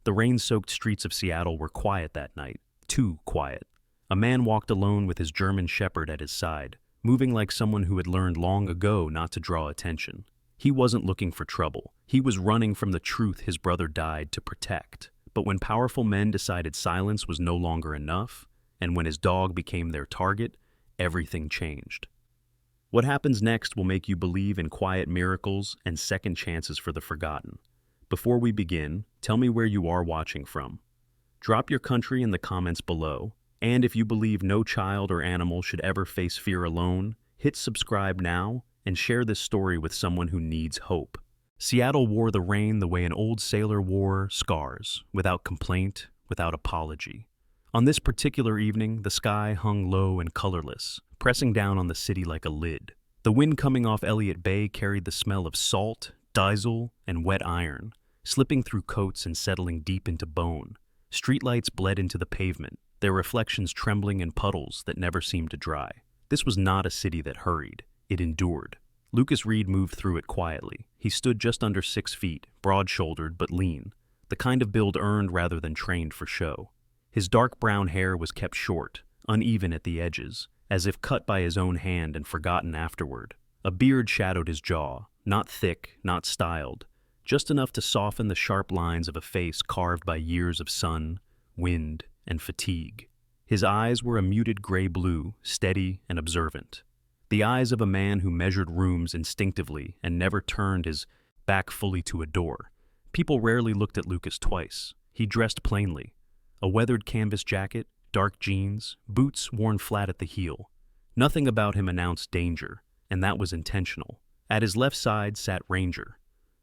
The rain-soaked streets of Seattle were quiet that night, too quiet. A man walked alone with his German shepherd at his side, moving like someone who had learned long ago not to draw attention. He wasn't looking for trouble. He was running from the truth his brother died to protect. But when powerful men decided silence was no longer enough, and when his dog became their target, everything changed. What happens next will make you believe in quiet miracles and second chances for the forgotten. Before we begin, tell me where you are watching from. Drop your country in the comments below, and if you believe no child or animal should ever face fear alone, hit subscribe now and share this story with someone who needs hope. Seattle wore the rain the way an old sailor wore scars, without complaint, without apology. On this particular evening, the sky hung low and colorless, pressing down on the city like a lid. The wind coming off Elliott Bay carried the smell of salt, diesel, and wet iron, slipping through coats and settling deep into bone. Streetlights bled into the pavement, their reflections trembling in puddles that never seemed to dry. This was not a city that hurried. It endured. Lucas Reed moved through it quietly. He stood just under 6 feet, broad-shouldered but lean, the kind of build earned rather than trained for show. His dark brown hair was kept short, uneven at the edges, as if cut by his own hand and forgotten afterward. A beard shadowed his jaw, not thick, not styled, just enough to soften the sharp lines of a face carved by years of sun, wind, and fatigue. His eyes were a muted gray-blue, steady and observant. The eyes of a man who measured rooms instinctively and never turned his back fully to a door. People rarely looked at Lucas twice. He dressed plainly. A weathered canvas jacket, dark jeans, boots worn flat at the heel. Nothing about him announced danger, and that was intentional. At his left side sat Ranger.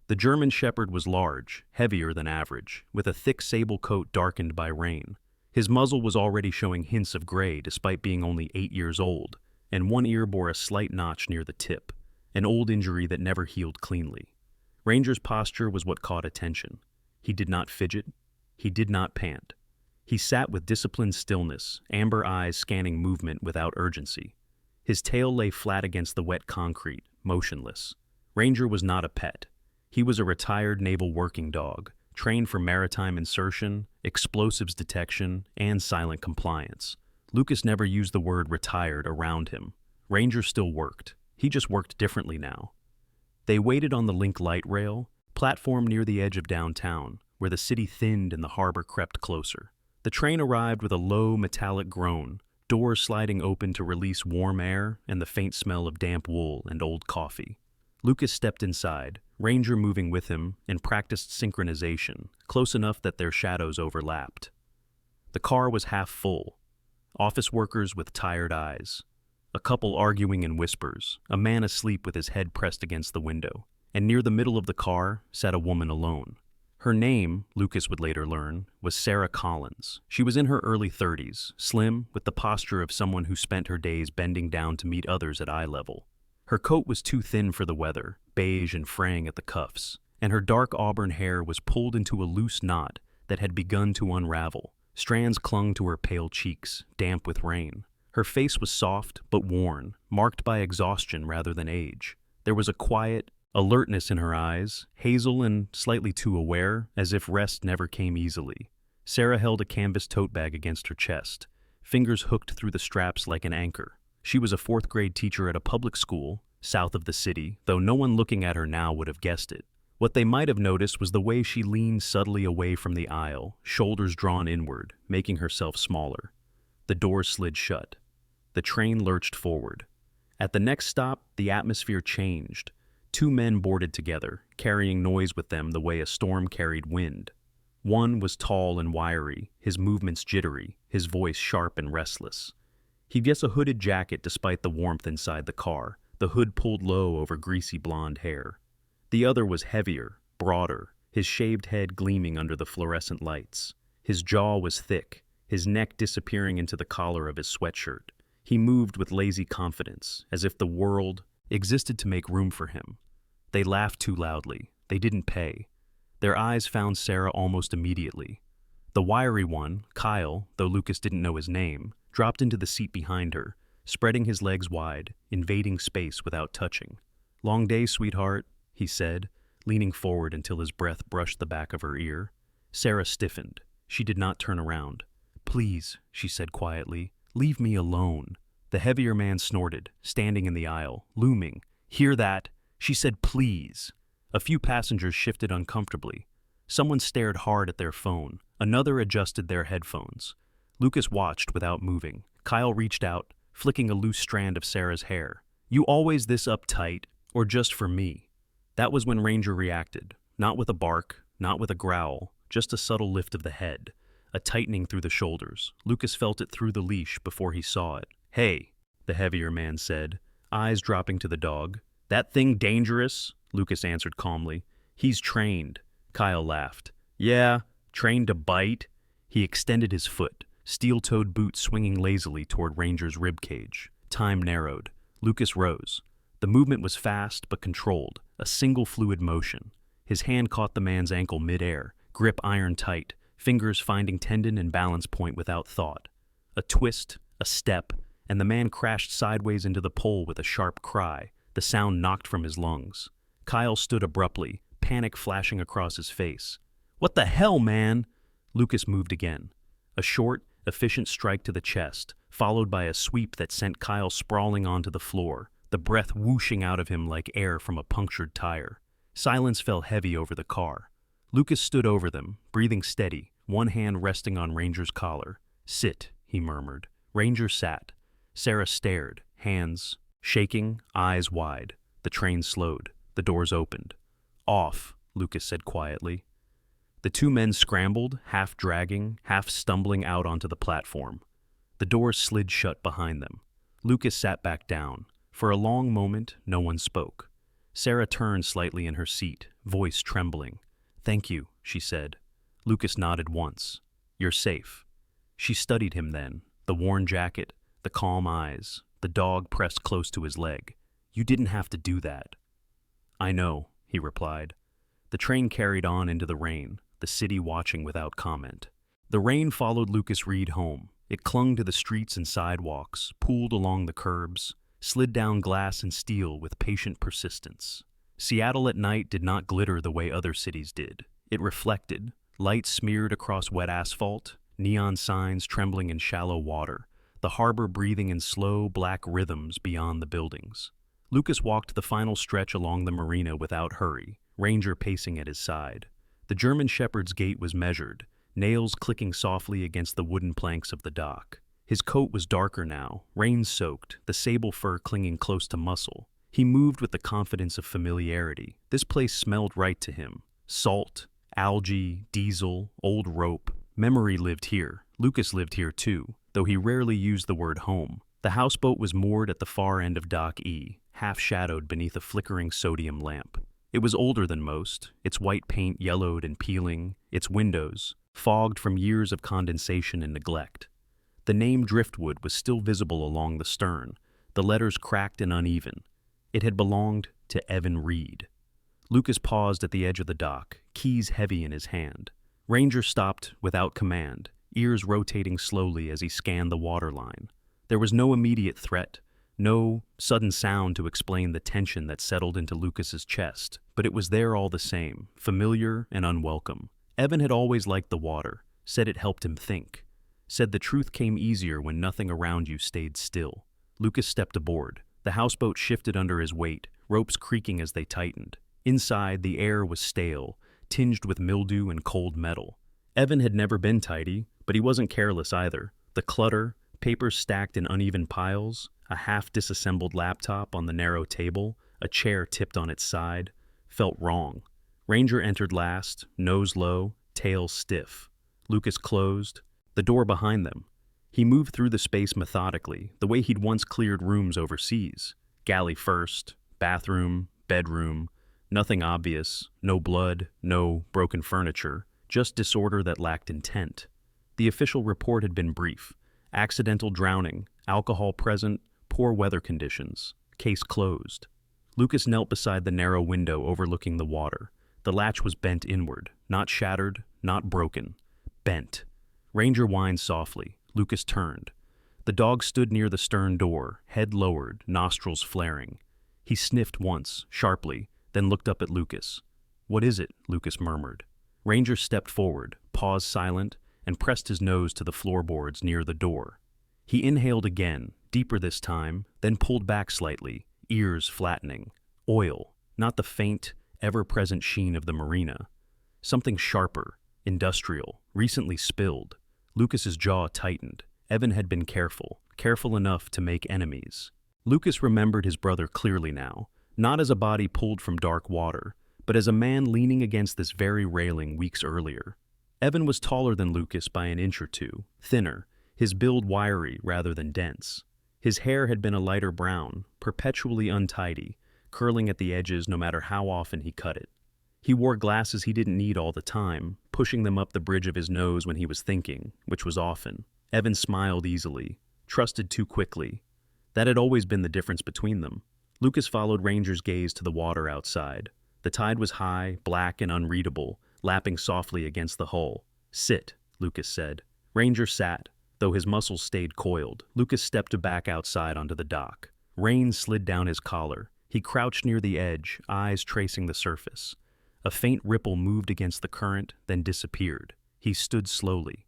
The German shepherd was large, heavier than average, with a thick sable coat darkened by rain. His muzzle was already showing hints of gray despite being only 8 years old, and one ear bore a slight notch near the tip, an old injury that never healed cleanly. Ranger's posture was what caught attention. He did not fidget. He did not pant. He sat with disciplined stillness, amber eyes scanning movement without urgency. His tail lay flat against the wet concrete, motionless. Ranger was not a pet. He was a retired naval working dog, trained for maritime insertion, explosives detection, and silent compliance. Lucas never used the word retired around him. Ranger still worked. He just worked differently now. They waited on the link light rail, platform near the edge of downtown, where the city thinned and the harbor crept closer. The train arrived with a low, metallic groan, doors sliding open to release warm air and the faint smell of damp wool and old coffee. Lucas stepped inside, Ranger moving with him, and practiced synchronization, close enough that their shadows overlapped. The car was half full. Office workers with tired eyes. A couple arguing in whispers, a man asleep with his head pressed against the window, and near the middle of the car sat a woman alone. Her name, Lucas would later learn, was Sarah Collins. She was in her early 30s, slim, with the posture of someone who spent her days bending down to meet others at eye level. Her coat was too thin for the weather, beige and fraying at the cuffs, and her dark auburn hair was pulled into a loose knot that had begun to unravel. Strands clung to her pale cheeks, damp with rain. Her face was soft but worn, marked by exhaustion rather than age. There was a quiet alertness in her eyes, hazel and slightly too aware, as if rest never came easily. Sarah held a canvas tote bag against her chest, fingers hooked through the straps like an anchor. She was a 4th-grade teacher at a public school, south of the city, though no one looking at her now would have guessed it. What they might have noticed was the way she leaned subtly away from the aisle, shoulders drawn inward, making herself smaller. The doors slid shut. The train lurched forward. At the next stop, the atmosphere changed. 2 men boarded together, carrying noise with them the way a storm carried wind. One was tall and wiry, his movements jittery, his voice sharp and restless. He'd guess a hooded jacket despite the warmth inside the car, the hood pulled low over greasy blonde hair. The other was heavier, broader, his shaved head gleaming under the fluorescent lights. His jaw was thick, his neck disappearing into the collar of his sweatshirt. He moved with lazy confidence, as if the world existed to make room for him. They laughed too loudly. They didn't pay. Their eyes found Sarah almost immediately. The wiry one, Kyle, though Lucas didn't know his name, dropped into the seat behind her, spreading his legs wide, invading space without touching. "Long day, sweetheart," he said, leaning forward until his breath brushed the back of her ear. Sarah stiffened. She did not turn around. "Please," she said quietly, "leave me alone." The heavier man snorted, standing in the aisle, looming. "Hear that?" She said, "Please." A few passengers shifted uncomfortably. Someone stared hard at their phone. Another adjusted their headphones. Lucas watched without moving. Kyle reached out, flicking a loose strand of Sarah's hair. "You always this uptight, or just for me?" That was when Ranger reacted, not with a bark, not with a growl, just a subtle lift of the head, a tightening through the shoulders. Lucas felt it through the leash before he saw it. "Hey," the heavier man said, eyes dropping to the dog. "That thing dangerous?" Lucas answered calmly. "He's trained." Kyle laughed. "Yeah, trained to bite?" He extended his foot, steel-toed boot swinging lazily toward Ranger's ribcage. Time narrowed. Lucas rose. The movement was fast but controlled, a single fluid motion. His hand caught the man's ankle mid-air, grip iron tight, fingers finding tendon and balance point without thought. A twist, a step, and the man crashed sideways into the pole with a sharp cry. The sound knocked from his lungs. Kyle stood abruptly, panic flashing across his face. "What the hell, man?" Lucas moved again. A short, efficient strike to the chest, followed by a sweep that sent Kyle sprawling onto the floor, the breath whooshing out of him like air from a punctured tire. Silence fell heavy over the car. Lucas stood over them, breathing steady, one hand resting on Ranger's collar. "Sit," he murmured. Ranger sat. Sarah stared, hands shaking, eyes wide. The train slowed. The doors opened. "Off," Lucas said quietly. The two men scrambled, half dragging, half stumbling out onto the platform. The doors slid shut behind them. Lucas sat back down. For a long moment, no one spoke. Sarah turned slightly in her seat, voice trembling. "Thank you," she said. Lucas nodded once. "You're safe." She studied him then, the worn jacket, the calm eyes, the dog pressed close to his leg. "You didn't have to do that." "I know," he replied. The train carried on into the rain, the city watching without comment. The rain followed Lucas Reed home. It clung to the streets and sidewalks, pooled along the curbs, slid down glass and steel with patient persistence. Seattle at night did not glitter the way other cities did. It reflected, light smeared across wet asphalt, neon signs trembling in shallow water, the harbor breathing in slow, black rhythms beyond the buildings. Lucas walked the final stretch along the marina without hurry, Ranger pacing at his side. The German Shepherd's gait was measured, nails clicking softly against the wooden planks of the dock. His coat was darker now, rain-soaked, the sable fur clinging close to muscle. He moved with the confidence of familiarity. This place smelled right to him. Salt, algae, diesel, old rope. Memory lived here. Lucas lived here too, though he rarely used the word home. The houseboat was moored at the far end of Dock E, half-shadowed beneath a flickering sodium lamp. It was older than most, its white paint yellowed and peeling, its windows, fogged from years of condensation and neglect. The name Driftwood was still visible along the stern, the letters cracked and uneven. It had belonged to Evan Reed. Lucas paused at the edge of the dock, keys heavy in his hand. Ranger stopped without command, ears rotating slowly as he scanned the waterline. There was no immediate threat, no sudden sound to explain the tension that settled into Lucas's chest, but it was there all the same, familiar and unwelcome. Evan had always liked the water, said it helped him think, said the truth came easier when nothing around you stayed still. Lucas stepped aboard. The houseboat shifted under his weight, ropes creaking as they tightened. Inside, the air was stale, tinged with mildew and cold metal. Evan had never been tidy, but he wasn't careless either. The clutter, papers stacked in uneven piles, a half-disassembled laptop on the narrow table, a chair tipped on its side, felt wrong. Ranger entered last, nose low, tail stiff. Lucas closed, the door behind them. He moved through the space methodically, the way he'd once cleared rooms overseas. Galley first, bathroom, bedroom, nothing obvious, no blood, no broken furniture, just disorder that lacked intent. The official report had been brief. Accidental drowning, alcohol present, poor weather conditions. Case closed. Lucas knelt beside the narrow window overlooking the water. The latch was bent inward, not shattered, not broken. Bent. Ranger whined softly. Lucas turned. The dog stood near the stern door, head lowered, nostrils flaring. He sniffed once, sharply, then looked up at Lucas. "What is it?" Lucas murmured. Ranger stepped forward, paused silent, and pressed his nose to the floorboards near the door. He inhaled again, deeper this time, then pulled back slightly, ears flattening. Oil, not the faint, ever-present sheen of the marina. Something sharper, industrial, recently spilled. Lucas's jaw tightened. Evan had been careful enough to make enemies. Lucas remembered his brother clearly now, not as a body pulled from dark water, but as a man leaning against this very railing weeks earlier. Evan was taller than Lucas by an inch or two, thinner, his build wiry rather than dense. His hair had been a lighter brown, perpetually untidy, curling at the edges no matter how often he cut it. He wore glasses he didn't need all the time, pushing them up the bridge of his nose when he was thinking, which was often. Evan smiled easily, trusted too quickly. That had always been the difference between them. Lucas followed Ranger's gaze to the water outside. The tide was high, black and unreadable, lapping softly against the hull. "Sit," Lucas said. Ranger sat, though his muscles stayed coiled. Lucas stepped back outside onto the dock. Rain slid down his collar. He crouched near the edge, eyes tracing the surface. A faint ripple moved against the current, then disappeared. He stood slowly.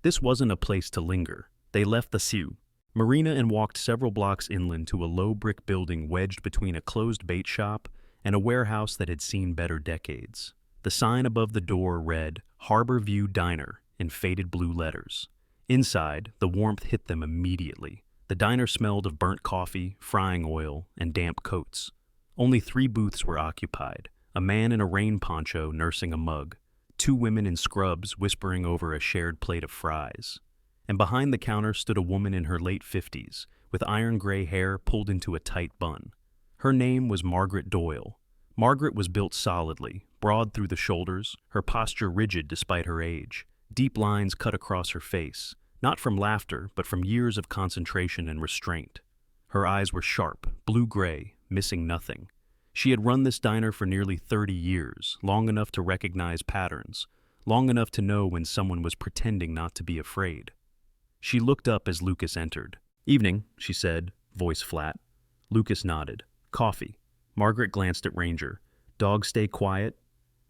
This wasn't a place to linger. They left the Sioux Marina and walked several blocks inland to a low brick building wedged between a closed bait shop and a warehouse that had seen better decades. The sign above the door read, "Harbor View Diner," in faded blue letters. Inside, the warmth hit them immediately. The diner smelled of burnt coffee, frying oil, and damp coats. Only 3 booths were occupied, a man in a rain poncho nursing a mug, 2 women in scrubs whispering over a shared plate of fries. And behind the counter stood a woman in her late 50s, with iron-gray hair pulled into a tight bun. Her name was Margaret Doyle. Margaret was built solidly, broad through the shoulders, her posture rigid despite her age. Deep lines cut across her face, not from laughter, but from years of concentration and restraint. Her eyes were sharp, blue-gray, missing nothing. She had run this diner for nearly 30 years, long enough to recognize patterns, long enough to know when someone was pretending not to be afraid. She looked up as Lucas entered. "Evening," she said, voice flat. Lucas nodded. "Coffee." Margaret glanced at Ranger. "Dog stay quiet?"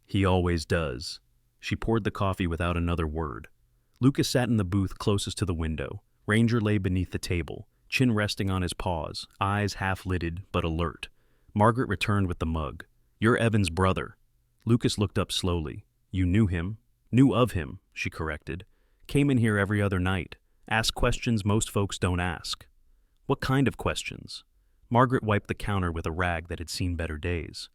"He always does." She poured the coffee without another word. Lucas sat in the booth closest to the window. Ranger lay beneath the table, chin resting on his paws, eyes half-lidded but alert. Margaret returned with the mug. "You're Evan's brother." Lucas looked up slowly. "You knew him?" "Knew of him," she corrected. "Came in here every other night. Asked questions most folks don't ask." "What kind of questions?" Margaret wiped the counter with a rag that had seen better days.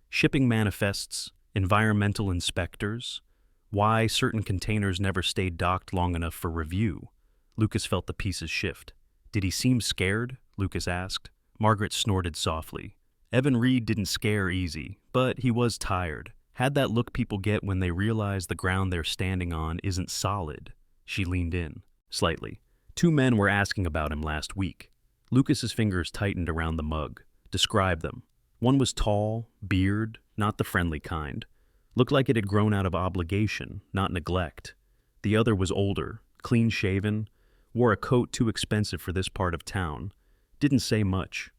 "Shipping manifests, environmental inspectors, why certain containers never stayed docked long enough for review." Lucas felt the pieces shift. "Did he seem scared?" Lucas asked. Margaret snorted softly. "Evan Reed didn't scare easy, but he was tired. Had that look people get when they realize the ground they're standing on isn't solid." She leaned in, slightly. "2 men were asking about him last week." Lucas's fingers tightened around the mug. "Describe them." One was tall, beard, not the friendly kind. Looked like it had grown out of obligation, not neglect. The other was older, clean-shaven, wore a coat too expensive for this part of town. Didn't say much.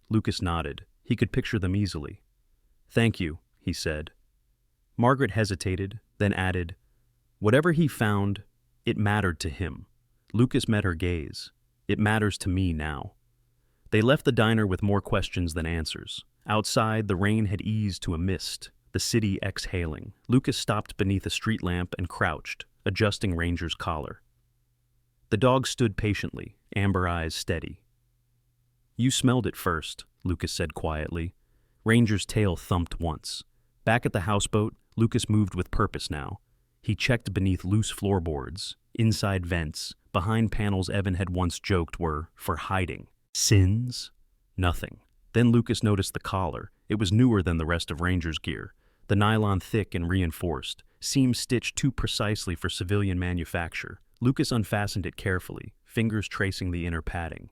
Lucas nodded. He could picture them easily. "Thank you," he said. Margaret hesitated, then added, "Whatever he found, it mattered to him." Lucas met her gaze. "It matters to me now." They left the diner with more questions than answers. Outside, the rain had eased to a mist, the city exhaling. Lucas stopped beneath a street lamp and crouched, adjusting Ranger's collar. The dog stood patiently, amber eyes steady. "You smelled it first," Lucas said quietly. Ranger's tail thumped once. Back at the houseboat, Lucas moved with purpose now. He checked beneath loose floorboards, inside vents, behind panels Evan had once joked were for hiding. Sins? Nothing. Then Lucas noticed the collar. It was newer than the rest of Ranger's gear. The nylon thick and reinforced, seams stitched too precisely for civilian manufacture. Lucas unfastened it carefully, fingers tracing the inner padding.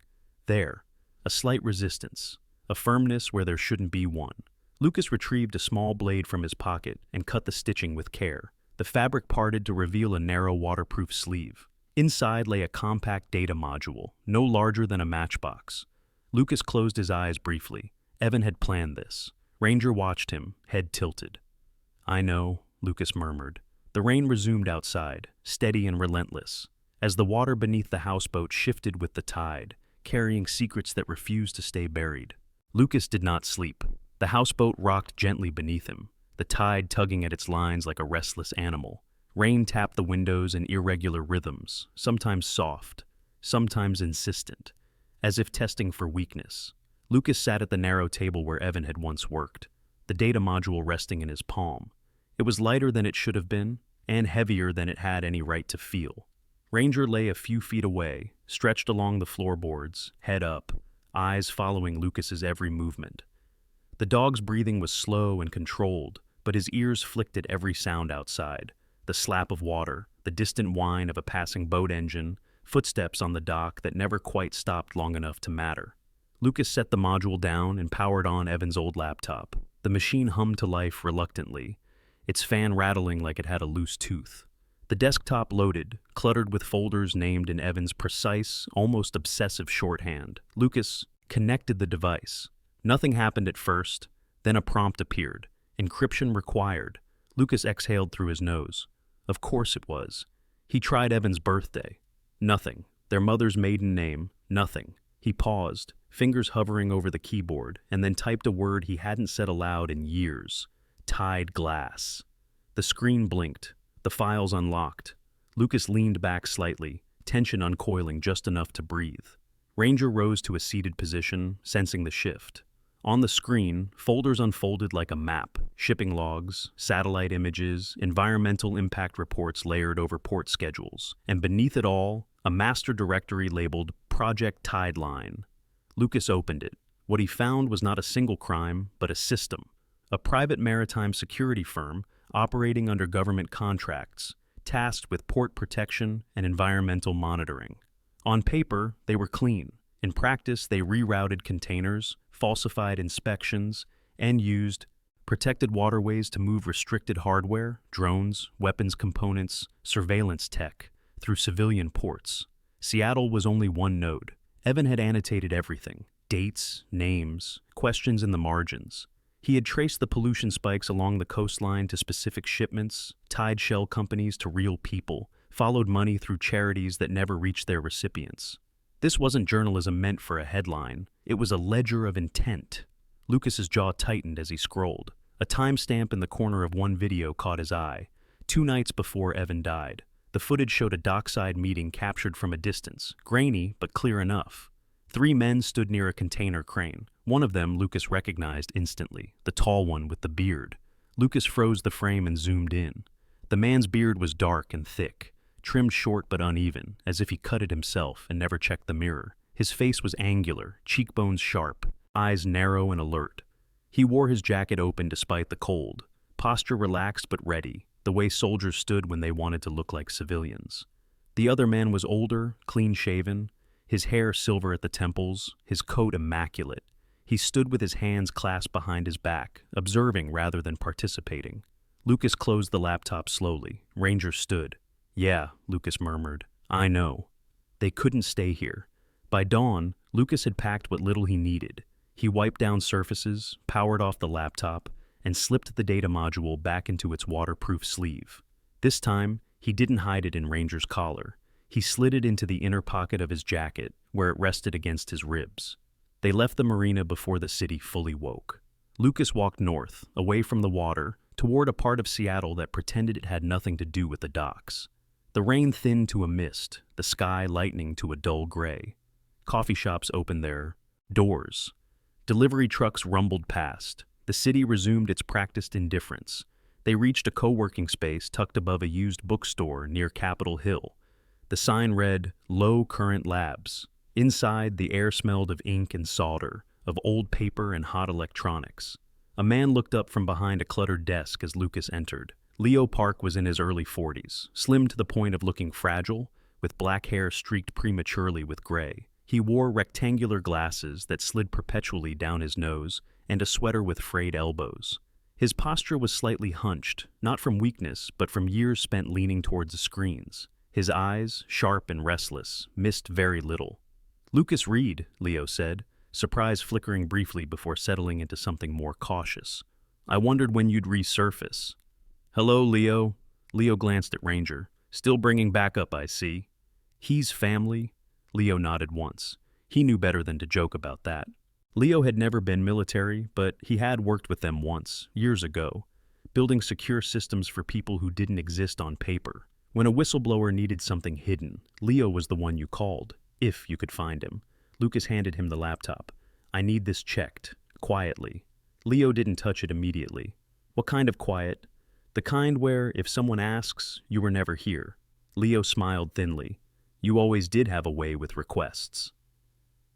There, a slight resistance, a firmness where there shouldn't be one. Lucas retrieved a small blade from his pocket and cut the stitching with care. The fabric parted to reveal a narrow waterproof sleeve. Inside lay a compact data module, no larger than a matchbox. Lucas closed his eyes briefly. Evan had planned this. Ranger watched him, head tilted. "I know," Lucas murmured. The rain resumed outside, steady and relentless, as the water beneath the houseboat shifted with the tide, carrying secrets that refused to stay buried. Lucas did not sleep. The houseboat rocked gently beneath him, the tide tugging at its lines like a restless animal. Rain tapped the windows in irregular rhythms, sometimes soft, sometimes insistent, as if testing for weakness. Lucas sat at the narrow table where Evan had once worked, the data module resting in his palm. It was lighter than it should have been, and heavier than it had any right to feel. Ranger lay a few feet away, stretched along the floorboards, head up, eyes following Lucas's every movement. The dog's breathing was slow and controlled, but his ears flicked at every sound outside. The slap of water, the distant whine of a passing boat engine, footsteps on the dock that never quite stopped long enough to matter. Lucas set the module down and powered on Evan's old laptop. The machine hummed to life reluctantly, its fan rattling like it had a loose tooth. The desktop loaded, cluttered with folders named in Evan's precise, almost obsessive shorthand. Lucas connected the device. Nothing happened at first, then a prompt appeared. Encryption required. Lucas exhaled through his nose. Of course it was. He tried Evan's birthday. Nothing. Their mother's maiden name. Nothing. He paused, fingers hovering over the keyboard, and then typed a word he hadn't said aloud in years. Tide glass. The screen blinked. The files unlocked. Lucas leaned back slightly, tension uncoiling just enough to breathe. Ranger rose to a seated position, sensing the shift. On the screen, folders unfolded like a map, shipping logs, satellite images, environmental impact reports layered over port schedules, and beneath it all, a master directory labeled Project Tideline. Lucas opened it. What he found was not a single crime, but a system. A private maritime security firm operating under government contracts, tasked with port protection and environmental monitoring. On paper, they were clean. In practice, they rerouted containers, falsified inspections, and used protected waterways to move restricted hardware, drones, weapons components, surveillance tech, through civilian ports. Seattle was only one node. Evan had annotated everything: dates, names, questions in the margins. He had traced the pollution spikes along the coastline to specific shipments, tied shell companies to real people, followed money through charities that never reached their recipients. This wasn't journalism meant for a headline. It was a ledger of intent. Lucas's jaw tightened as he scrolled. A timestamp in the corner of one video caught his eye. 2 nights before Evan died. The footage showed a dockside meeting captured from a distance, grainy but clear enough. 3 men stood near a container crane. One of them Lucas recognized instantly, the tall one with the beard. Lucas froze the frame and zoomed in. The man's beard was dark and thick, trimmed short but uneven, as if he cut it himself and never checked the mirror. His face was angular, cheekbones sharp, eyes narrow and alert. He wore his jacket open despite the cold, posture relaxed but ready, the way soldiers stood when they wanted to look like civilians. The other man was older, clean-shaven, his hair silver at the temples, his coat immaculate. He stood with his hands clasped behind his back, observing rather than participating. Lucas closed the laptop slowly. Ranger stood. "Yeah," Lucas murmured. "I know." They couldn't stay here. By dawn, Lucas had packed what little he needed. He wiped down surfaces, powered off the laptop, and slipped the data module back into its waterproof sleeve. This time, he didn't hide it in Ranger's collar. He slid it into the inner pocket of his jacket, where it rested against his ribs. They left the marina before the city fully woke. Lucas walked north, away from the water, toward a part of Seattle that pretended it had nothing to do with the docks. The rain thinned to a mist, the sky lightening to a dull gray. Coffee shops opened their doors. Delivery trucks rumbled past. The city resumed its practiced indifference. They reached a co-working space tucked above a used bookstore near Capitol Hill. The sign read, "Low Current Labs." Inside, the air smelled of ink and solder, of old paper and hot electronics. A man looked up from behind a cluttered desk as Lucas entered. Leo Park was in his early 40s, slim to the point of looking fragile, with black hair streaked prematurely with gray. He wore rectangular glasses that slid perpetually down his nose and a sweater with frayed elbows. His posture was slightly hunched, not from weakness, but from years spent leaning towards the screens. His eyes, sharp and restless, missed very little. "Lucas Reed," Leo said, surprise flickering briefly before settling into something more cautious. "I wondered when you'd resurface." "Hello, Leo." Leo glanced at Ranger. Still bringing backup, I see. He's family? Leo nodded once. He knew better than to joke about that. Leo had never been military, but he had worked with them once, years ago, building secure systems for people who didn't exist on paper. When a whistleblower needed something hidden, Leo was the one you called, if you could find him. Lucas handed him the laptop. I need this checked, quietly. Leo didn't touch it immediately. What kind of quiet? The kind where, if someone asks, you were never here. Leo smiled thinly. You always did have a way with requests.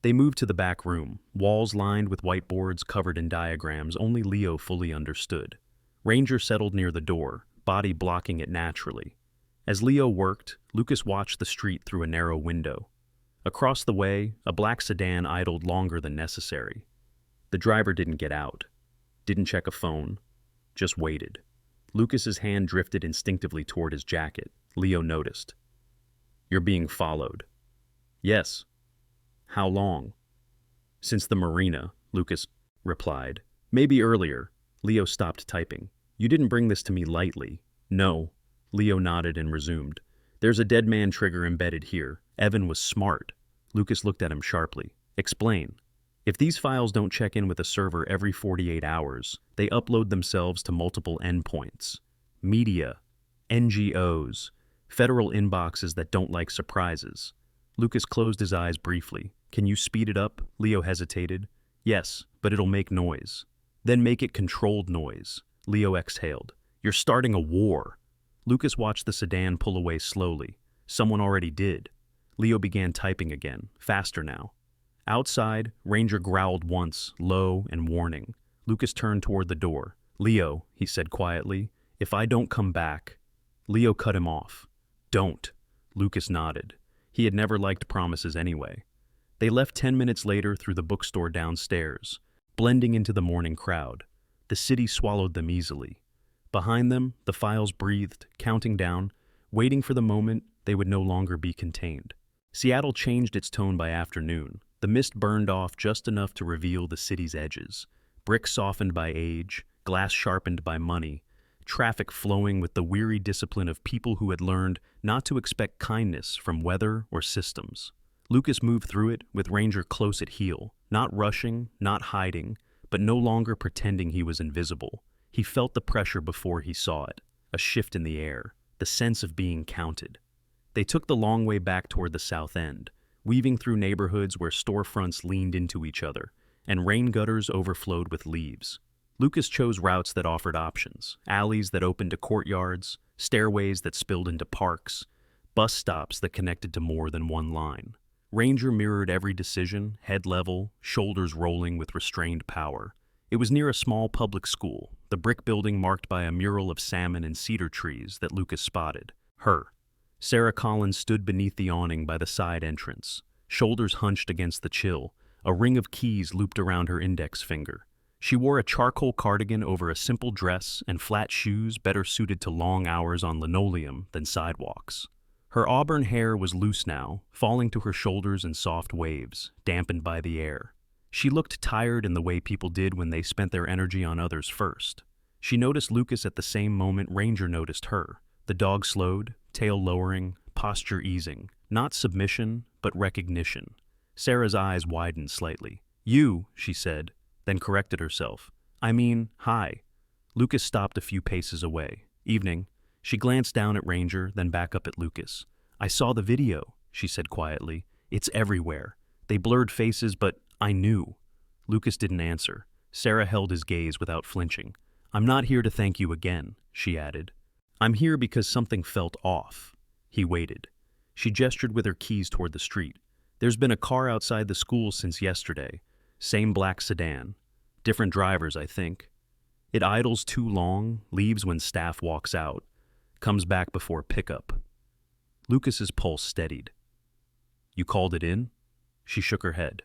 They moved to the back room, walls lined with whiteboards covered in diagrams only Leo fully understood. Ranger settled near the door, body blocking it naturally. As Leo worked, Lucas watched the street through a narrow window. Across the way, a black sedan idled longer than necessary. The driver didn't get out, didn't check a phone, just waited. Lucas's hand drifted instinctively toward his jacket. Leo noticed. You're being followed. Yes. How long? Since the marina, Lucas replied. Maybe earlier. Leo stopped typing. You didn't bring this to me lightly. No. Leo nodded and resumed. There's a dead man trigger embedded here. Evan was smart. Lucas looked at him sharply. Explain. If these files don't check in with a server every 48 hours, they upload themselves to multiple endpoints. Media, NGOs, federal inboxes that don't like surprises. Lucas closed his eyes briefly. Can you speed it up? Leo hesitated. Yes, but it'll make noise. Then make it controlled noise. Leo exhaled. You're starting a war. Lucas watched the sedan pull away slowly. Someone already did. Leo began typing again, faster now. Outside, Ranger growled once, low and warning. Lucas turned toward the door. Leo, he said quietly, if I don't come back. Leo cut him off. Don't. Lucas nodded. He had never liked promises anyway. They left 10 minutes later through the bookstore downstairs, blending into the morning crowd. The city swallowed them easily. Behind them, the files breathed, counting down, waiting for the moment they would no longer be contained. Seattle changed its tone by afternoon. The mist burned off just enough to reveal the city's edges. Brick softened by age, glass sharpened by money, traffic flowing with the weary discipline of people who had learned not to expect kindness from weather or systems. Lucas moved through it with Ranger close at heel, not rushing, not hiding, but no longer pretending he was invisible. He felt the pressure before he saw it, a shift in the air, the sense of being counted. They took the long way back toward the south end, weaving through neighborhoods where storefronts leaned into each other, and rain gutters overflowed with leaves. Lucas chose routes that offered options, alleys that opened to courtyards, stairways that spilled into parks, bus stops that connected to more than one line. Ranger mirrored every decision, head level, shoulders rolling with restrained power. It was near a small public school, the brick building marked by a mural of salmon and cedar trees that Lucas spotted. Her. Sarah Collins stood beneath the awning by the side entrance, shoulders hunched against the chill, a ring of keys looped around her index finger. She wore a charcoal cardigan over a simple dress and flat shoes better suited to long hours on linoleum than sidewalks. Her auburn hair was loose now, falling to her shoulders in soft waves, dampened by the air. She looked tired in the way people did when they spent their energy on others first. She noticed Lucas at the same moment Ranger noticed her. The dog slowed, tail lowering, posture easing. Not submission, but recognition. Sarah's eyes widened slightly. You, she said, then corrected herself. I mean, hi. Lucas stopped a few paces away. Evening. She glanced down at Ranger, then back up at Lucas. I saw the video, she said quietly. It's everywhere. They blurred faces, but I knew. Lucas didn't answer. Sarah held his gaze without flinching. I'm not here to thank you again, she added. I'm here because something felt off. He waited. She gestured with her keys toward the street. There's been a car outside the school since yesterday. Same black sedan. Different drivers, I think. It idles too long, leaves when staff walks out, comes back before pickup. Lucas's pulse steadied. You called it in? She shook her head.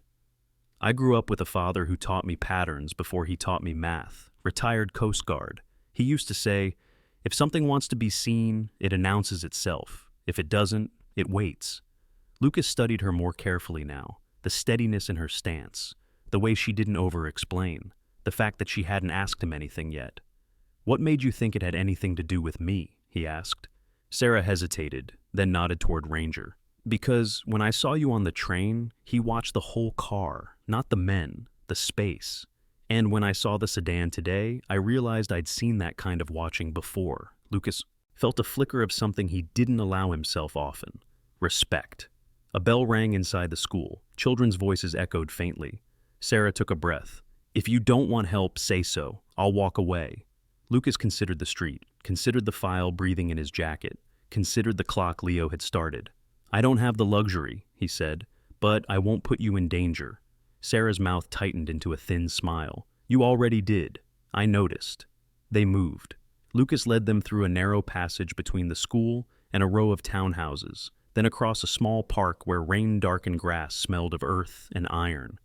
I grew up with a father who taught me patterns before he taught me math. Retired Coast Guard. He used to say, if something wants to be seen, it announces itself. If it doesn't, it waits. Lucas studied her more carefully now, the steadiness in her stance, the way she didn't over-explain, the fact that she hadn't asked him anything yet. What made you think it had anything to do with me? he asked. Sarah hesitated, then nodded toward Ranger. Because when I saw you on the train, he watched the whole car, not the men, the space. And when I saw the sedan today, I realized I'd seen that kind of watching before. Lucas felt a flicker of something he didn't allow himself often. Respect. A bell rang inside the school. Children's voices echoed faintly. Sarah took a breath. If you don't want help, say so. I'll walk away. Lucas considered the street, considered the file breathing in his jacket, considered the clock Leo had started. I don't have the luxury, he said, but I won't put you in danger. Sarah's mouth tightened into a thin smile. You already did. I noticed. They moved. Lucas led them through a narrow passage between the school and a row of townhouses, then across a small park where rain-darkened grass smelled of earth and iron.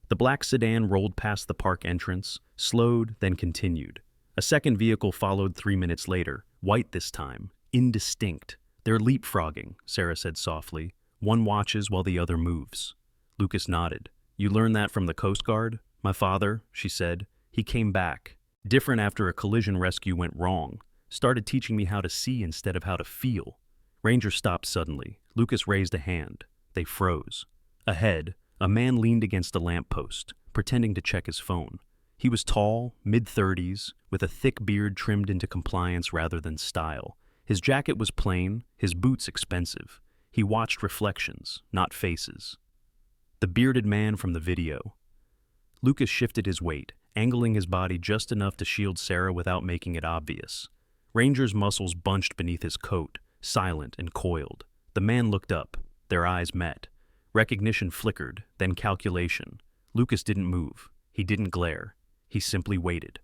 The black sedan rolled past the park entrance, slowed, then continued. A second vehicle followed 3 minutes later, white this time, indistinct. They're leapfrogging, Sarah said softly. One watches while the other moves. Lucas nodded. You learned that from the Coast Guard? My father, she said. He came back. Different after a collision rescue went wrong. Started teaching me how to see instead of how to feel. Ranger stopped suddenly. Lucas raised a hand. They froze. Ahead, a man leaned against a lamppost, pretending to check his phone. He was tall, mid-30s, with a thick beard trimmed into compliance rather than style. His jacket was plain, his boots expensive. He watched reflections, not faces. The bearded man from the video. Lucas shifted his weight, angling his body just enough to shield Sarah without making it obvious. Ranger's muscles bunched beneath his coat, silent and coiled. The man looked up. Their eyes met. Recognition flickered, then calculation. Lucas didn't move. He didn't glare. He simply waited.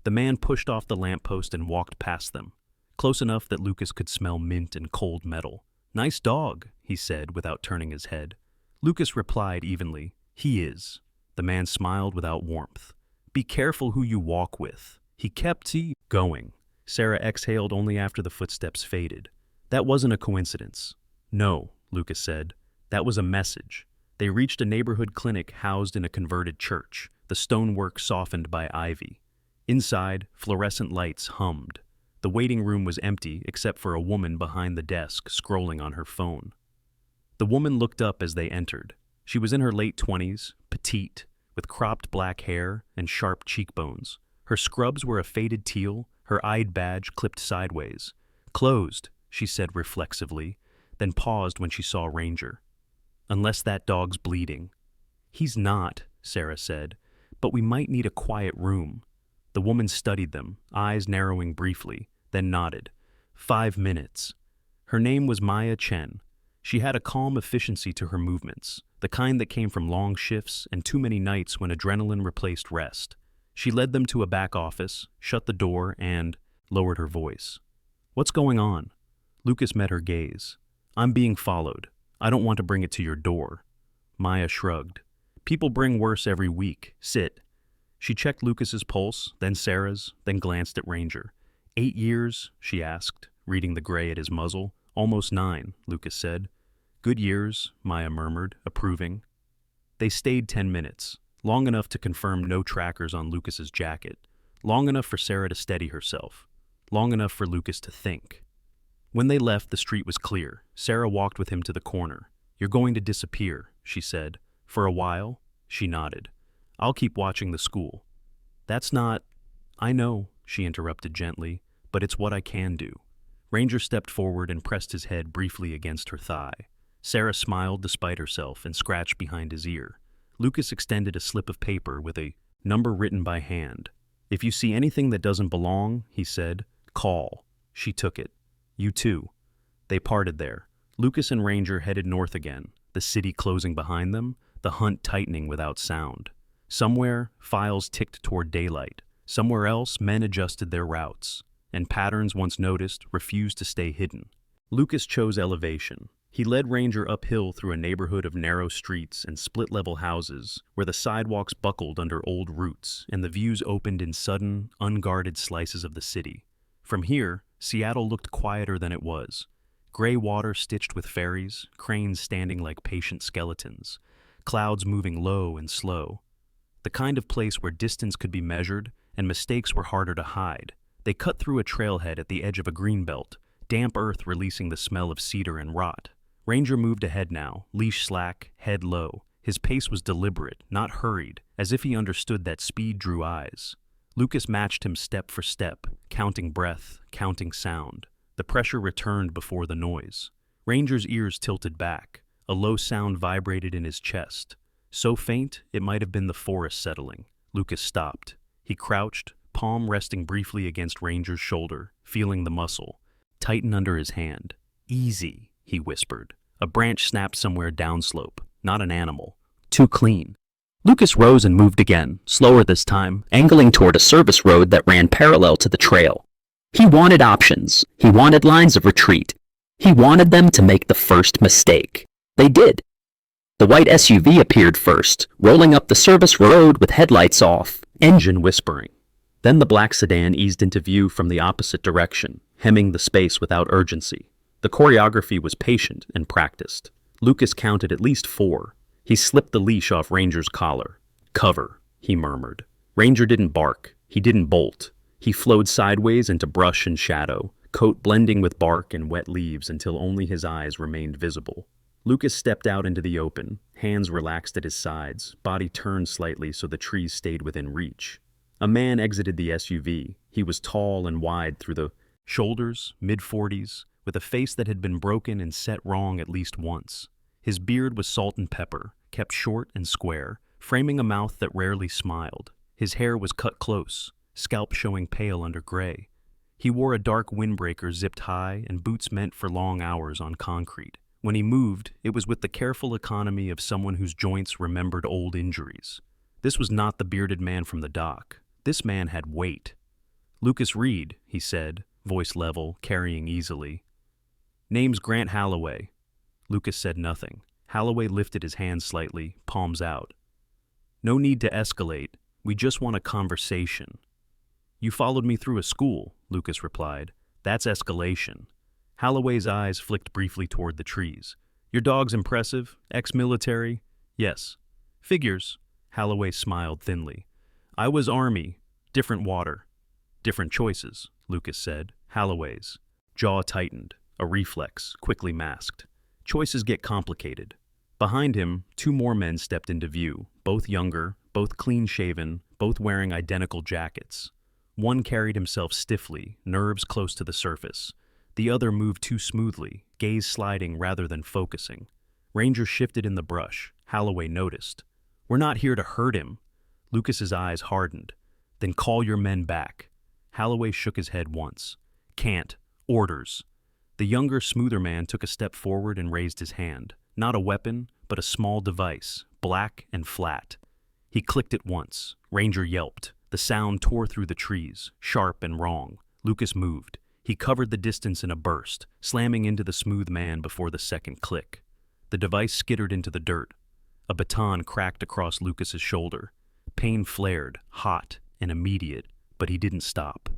The man pushed off the lamppost and walked past them, close enough that Lucas could smell mint and cold metal. Nice dog, he said without turning his head. Lucas replied evenly, He is. The man smiled without warmth. Be careful who you walk with. He kept going. Sarah exhaled only after the footsteps faded. That wasn't a coincidence. No, Lucas said. That was a message. They reached a neighborhood clinic housed in a converted church, the stonework softened by ivy. Inside, fluorescent lights hummed. The waiting room was empty except for a woman behind the desk scrolling on her phone. The woman looked up as they entered. She was in her late 20s, petite, with cropped black hair and sharp cheekbones. Her scrubs were a faded teal, her eyed badge clipped sideways. Closed, she said reflexively, then paused when she saw Ranger. Unless that dog's bleeding. He's not, Sarah said, but we might need a quiet room. The woman studied them, eyes narrowing briefly, then nodded. 5 minutes. Her name was Maya Chen. She had a calm efficiency to her movements, the kind that came from long shifts and too many nights when adrenaline replaced rest. She led them to a back office, shut the door, and lowered her voice. What's going on? Lucas met her gaze. I'm being followed. I don't want to bring it to your door. Maya shrugged. People bring worse every week. Sit. She checked Lucas's pulse, then Sarah's, then glanced at Ranger. 8 years? She asked, reading the gray at his muzzle. Almost 9, Lucas said. Good years, Maya murmured, approving. They stayed 10 minutes, long enough to confirm no trackers on Lucas's jacket, long enough for Sarah to steady herself, long enough for Lucas to think. When they left, the street was clear. Sarah walked with him to the corner. You're going to disappear, she said. For a while? She nodded. I'll keep watching the school. That's not... I know, she interrupted gently, but it's what I can do. Ranger stepped forward and pressed his head briefly against her thigh. Sarah smiled despite herself and scratched behind his ear. Lucas extended a slip of paper with a number written by hand. If you see anything that doesn't belong, he said, call. She took it. You too. They parted there. Lucas and Ranger headed north again, the city closing behind them, the hunt tightening without sound. Somewhere, files ticked toward daylight. Somewhere else, men adjusted their routes, and patterns once noticed refused to stay hidden. Lucas chose elevation. He led Ranger uphill through a neighborhood of narrow streets and split-level houses where the sidewalks buckled under old roots and the views opened in sudden, unguarded slices of the city. From here, Seattle looked quieter than it was. Gray water stitched with ferries, cranes standing like patient skeletons, clouds moving low and slow. The kind of place where distance could be measured and mistakes were harder to hide. They cut through a trailhead at the edge of a greenbelt, damp earth releasing the smell of cedar and rot. Ranger moved ahead now, leash slack, head low. His pace was deliberate, not hurried, as if he understood that speed drew eyes. Lucas matched him step for step, counting breath, counting sound. The pressure returned before the noise. Ranger's ears tilted back. A low sound vibrated in his chest. So faint, it might have been the forest settling. Lucas stopped. He crouched, palm resting briefly against Ranger's shoulder, feeling the muscle tighten under his hand. "Easy," he whispered. A branch snapped somewhere downslope. Not an animal. Too clean. Lucas rose and moved again, slower this time, angling toward a service road that ran parallel to the trail. He wanted options. He wanted lines of retreat. He wanted them to make the first mistake. They did. The white SUV appeared first, rolling up the service road with headlights off, engine whispering. Then the black sedan eased into view from the opposite direction, hemming the space without urgency. The choreography was patient and practiced. Lucas counted at least 4. He slipped the leash off Ranger's collar. "Cover," he murmured. Ranger didn't bark. He didn't bolt. He flowed sideways into brush and shadow, coat blending with bark and wet leaves until only his eyes remained visible. Lucas stepped out into the open, hands relaxed at his sides, body turned slightly so the trees stayed within reach. A man exited the SUV. He was tall and wide through the shoulders, mid-40s, with a face that had been broken and set wrong at least once. His beard was salt and pepper, kept short and square, framing a mouth that rarely smiled. His hair was cut close, scalp showing pale under gray. He wore a dark windbreaker zipped high and boots meant for long hours on concrete. When he moved, it was with the careful economy of someone whose joints remembered old injuries. This was not the bearded man from the dock. This man had weight. "Lucas Reed," he said, voice level, carrying easily. "Name's Grant Holloway." Lucas said nothing. Holloway lifted his hand slightly, palms out. "No need to escalate. We just want a conversation." "You followed me through a school," Lucas replied. "That's escalation." Holloway's eyes flicked briefly toward the trees. "Your dog's impressive? Ex-military?" "Yes." "Figures." Holloway smiled thinly. "I was Army. Different water." "Different choices," Lucas said. Holloway's jaw tightened, a reflex, quickly masked. "Choices get complicated." Behind him, 2 more men stepped into view, both younger, both clean-shaven, both wearing identical jackets. One carried himself stiffly, nerves close to the surface. The other moved too smoothly, gaze sliding rather than focusing. Ranger shifted in the brush. Holloway noticed. "We're not here to hurt him." Lucas's eyes hardened. "Then call your men back." Holloway shook his head once. "Can't. Orders." The younger, smoother man took a step forward and raised his hand. Not a weapon, but a small device, black and flat. He clicked it once. Ranger yelped. The sound tore through the trees, sharp and wrong. Lucas moved. He covered the distance in a burst, slamming into the smooth man before the second click. The device skittered into the dirt. A baton cracked across Lucas's shoulder. Pain flared, hot and immediate, but he didn't stop.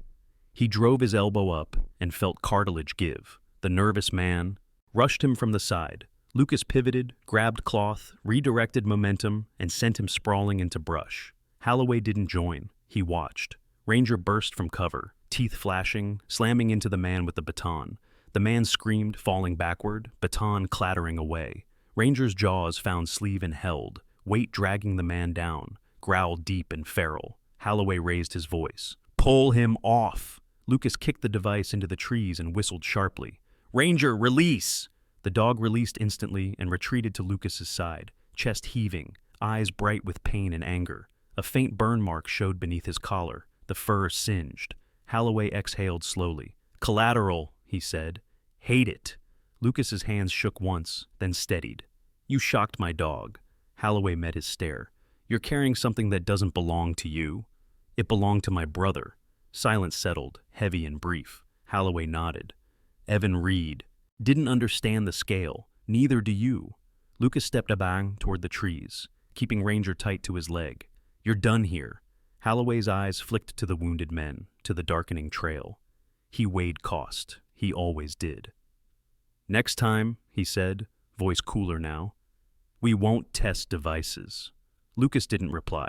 He drove his elbow up and felt cartilage give. The nervous man rushed him from the side. Lucas pivoted, grabbed cloth, redirected momentum, and sent him sprawling into brush. Holloway didn't join. He watched. Ranger burst from cover, teeth flashing, slamming into the man with the baton. The man screamed, falling backward, baton clattering away. Ranger's jaws found sleeve and held, weight dragging the man down, growl deep and feral. Holloway raised his voice. "Pull him off!" Lucas kicked the device into the trees and whistled sharply. "Ranger, release!" The dog released instantly and retreated to Lucas's side, chest heaving, eyes bright with pain and anger. A faint burn mark showed beneath his collar, the fur singed. Holloway exhaled slowly. "Collateral," he said. "Hate it." Lucas's hands shook once, then steadied. "You shocked my dog." Holloway met his stare. "You're carrying something that doesn't belong to you." "It belonged to my brother." Silence settled, heavy and brief. Holloway nodded. "Evan Reed. Didn't understand the scale. Neither do you." Lucas stepped bang toward the trees, keeping Ranger tight to his leg. "You're done here." Holloway's eyes flicked to the wounded men, to the darkening trail. He weighed cost. He always did. "Next time," he said, voice cooler now, "we won't test devices." Lucas didn't reply.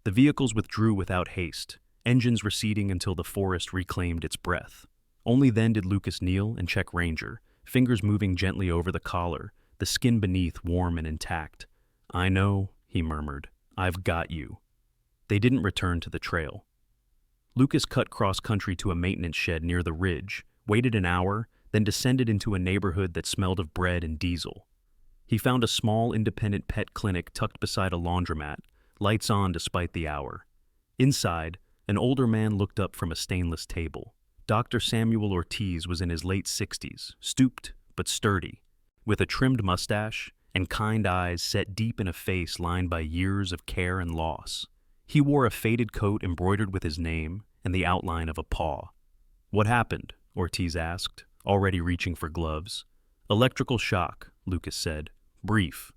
The vehicles withdrew without haste. engines receding until the forest reclaimed its breath. Only then did Lucas kneel and check Ranger, fingers moving gently over the collar, the skin beneath warm and intact. "I know," he murmured. "I've got you." They didn't return to the trail. Lucas cut cross-country to a maintenance shed near the ridge, waited an hour, then descended into a neighborhood that smelled of bread and diesel. He found a small independent pet clinic tucked beside a laundromat, lights on despite the hour. Inside, an older man looked up from a stainless table. Dr. Samuel Ortiz was in his late 60s, stooped but sturdy, with a trimmed mustache and kind eyes set deep in a face lined by years of care and loss. He wore a faded coat embroidered with his name and the outline of a paw. "What happened?" Ortiz asked, already reaching for gloves. "Electrical shock," Lucas said. "Brief."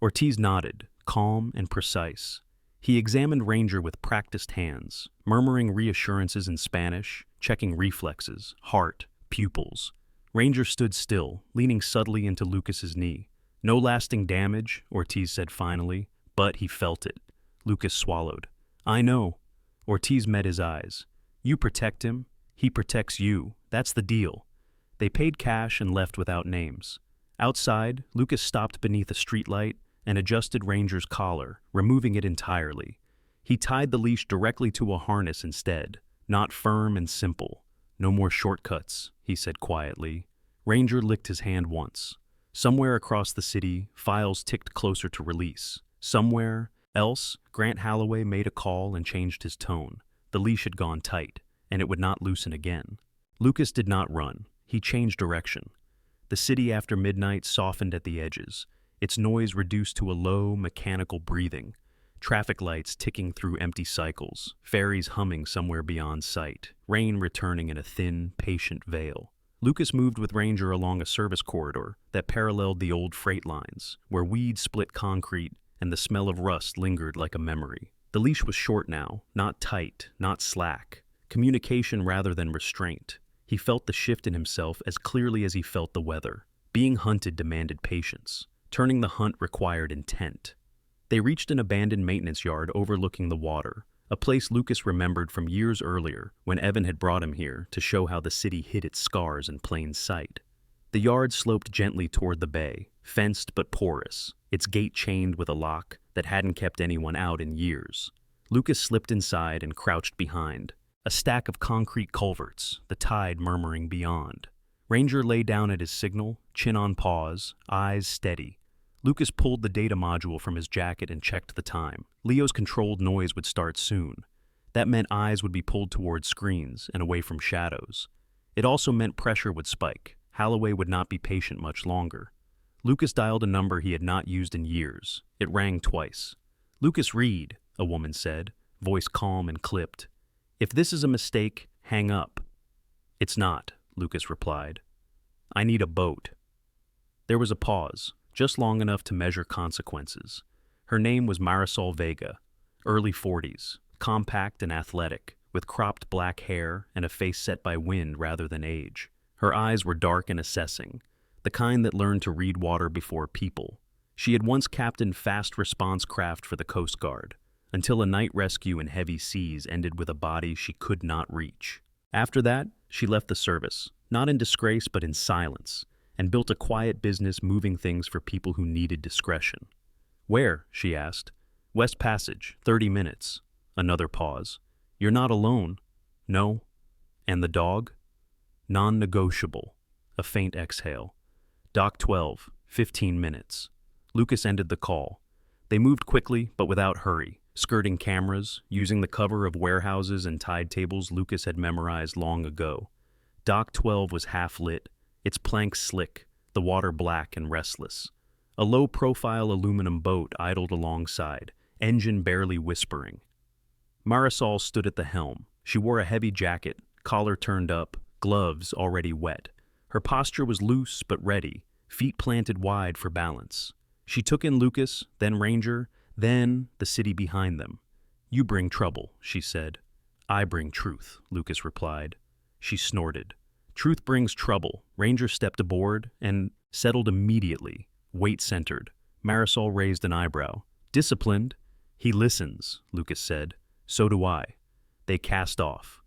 Ortiz nodded, calm and precise. He examined Ranger with practiced hands, murmuring reassurances in Spanish, checking reflexes, heart, pupils. Ranger stood still, leaning subtly into Lucas's knee. "No lasting damage," Ortiz said finally, but he felt it. Lucas swallowed. "I know." Ortiz met his eyes. "You protect him, he protects you. That's the deal." They paid cash and left without names. Outside, Lucas stopped beneath a streetlight and adjusted Ranger's collar, removing it entirely. He tied the leash directly to a harness instead, not firm and simple. "No more shortcuts," he said quietly. Ranger licked his hand once. Somewhere across the city, files ticked closer to release. Somewhere else, Grant Holloway made a call and changed his tone. The leash had gone tight, and it would not loosen again. Lucas did not run. He changed direction. The city after midnight softened at the edges, its noise reduced to a low, mechanical breathing. Traffic lights ticking through empty cycles, ferries humming somewhere beyond sight, rain returning in a thin, patient veil. Lucas moved with Ranger along a service corridor that paralleled the old freight lines, where weeds split concrete and the smell of rust lingered like a memory. The leash was short now, not tight, not slack. Communication rather than restraint. He felt the shift in himself as clearly as he felt the weather. Being hunted demanded patience. Turning the hunt required intent. They reached an abandoned maintenance yard overlooking the water, a place Lucas remembered from years earlier when Evan had brought him here to show how the city hid its scars in plain sight. The yard sloped gently toward the bay, fenced but porous, its gate chained with a lock that hadn't kept anyone out in years. Lucas slipped inside and crouched behind. A stack of concrete culverts, the tide murmuring beyond. Ranger lay down at his signal, chin on paws, eyes steady. Lucas pulled the data module from his jacket and checked the time. Leo's controlled noise would start soon. That meant eyes would be pulled toward screens and away from shadows. It also meant pressure would spike. Holloway would not be patient much longer. Lucas dialed a number he had not used in years. It rang twice. "Lucas Reed," a woman said, voice calm and clipped. "If this is a mistake, hang up." "It's not," Lucas replied. "I need a boat." There was a pause, just long enough to measure consequences. Her name was Marisol Vega, early 40s, compact and athletic, with cropped black hair and a face set by wind rather than age. Her eyes were dark and assessing, the kind that learned to read water before people. She had once captained fast response craft for the Coast Guard, until a night rescue in heavy seas ended with a body she could not reach. After that, she left the service, not in disgrace but in silence, and built a quiet business moving things for people who needed discretion. "Where?" she asked. "West Passage, 30 minutes. Another pause. "You're not alone." "No." "And the dog?" "Non-negotiable." A faint exhale. "Dock 12, 15 minutes. Lucas ended the call. They moved quickly but without hurry, skirting cameras, using the cover of warehouses and tide tables Lucas had memorized long ago. Dock 12 was half-lit, its planks slick, the water black and restless. A low-profile aluminum boat idled alongside, engine barely whispering. Marisol stood at the helm. She wore a heavy jacket, collar turned up, gloves already wet. Her posture was loose but ready, feet planted wide for balance. She took in Lucas, then Ranger, then the city behind them. "You bring trouble," she said. "I bring truth," Lucas replied. She snorted. "Truth brings trouble." Ranger stepped aboard and settled immediately, weight-centered. Marisol raised an eyebrow. "Disciplined?" "He listens," Lucas said. "So do I." They cast off.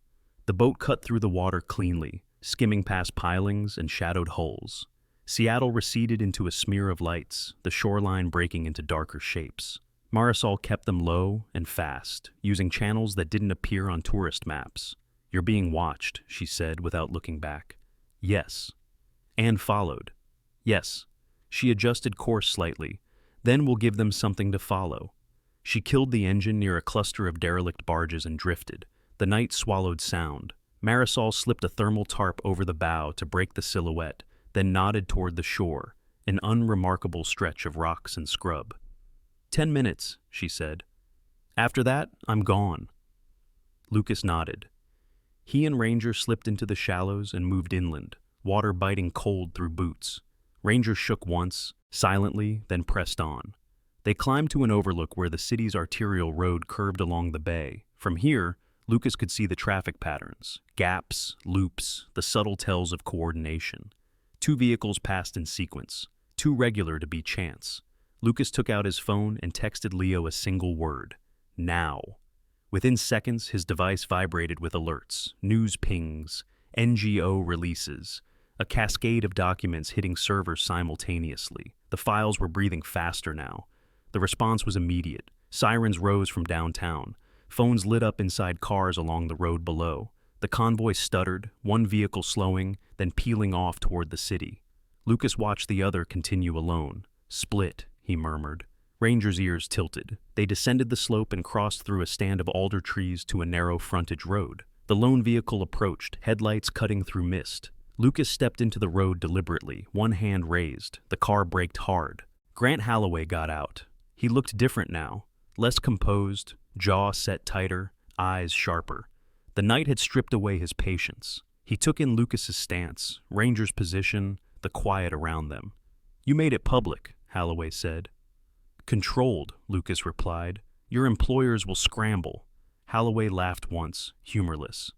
The boat cut through the water cleanly, skimming past pilings and shadowed hulls. Seattle receded into a smear of lights, the shoreline breaking into darker shapes. Marisol kept them low and fast, using channels that didn't appear on tourist maps. "You're being watched," she said without looking back. "Yes." Anne followed. "Yes." She adjusted course slightly. "Then we'll give them something to follow." She killed the engine near a cluster of derelict barges and drifted. The night swallowed sound. Marisol slipped a thermal tarp over the bow to break the silhouette, then nodded toward the shore, an unremarkable stretch of rocks and scrub. 10 minutes, she said. "After that, I'm gone." Lucas nodded. He and Ranger slipped into the shallows and moved inland, water biting cold through boots. Ranger shook once, silently, then pressed on. They climbed to an overlook where the city's arterial road curved along the bay. From here, Lucas could see the traffic patterns, gaps, loops, the subtle tells of coordination. 2 vehicles passed in sequence, too regular to be chance. Lucas took out his phone and texted Leo a single word: now. Within seconds, his device vibrated with alerts, news pings, NGO releases, a cascade of documents hitting servers simultaneously. The files were breathing faster now. The response was immediate. Sirens rose from downtown. Phones lit up inside cars along the road below. The convoy stuttered, one vehicle slowing, then peeling off toward the city. Lucas watched the other continue alone. "Split," he murmured. Ranger's ears tilted. They descended the slope and crossed through a stand of alder trees to a narrow frontage road. The lone vehicle approached, headlights cutting through mist. Lucas stepped into the road deliberately, one hand raised. The car braked hard. Grant Holloway got out. He looked different now, less composed, jaw set tighter, eyes sharper. The night had stripped away his patience. He took in Lucas's stance, Ranger's position, the quiet around them. "You made it public," Holloway said. "Controlled," Lucas replied. "Your employers will scramble." Holloway laughed once, humorless.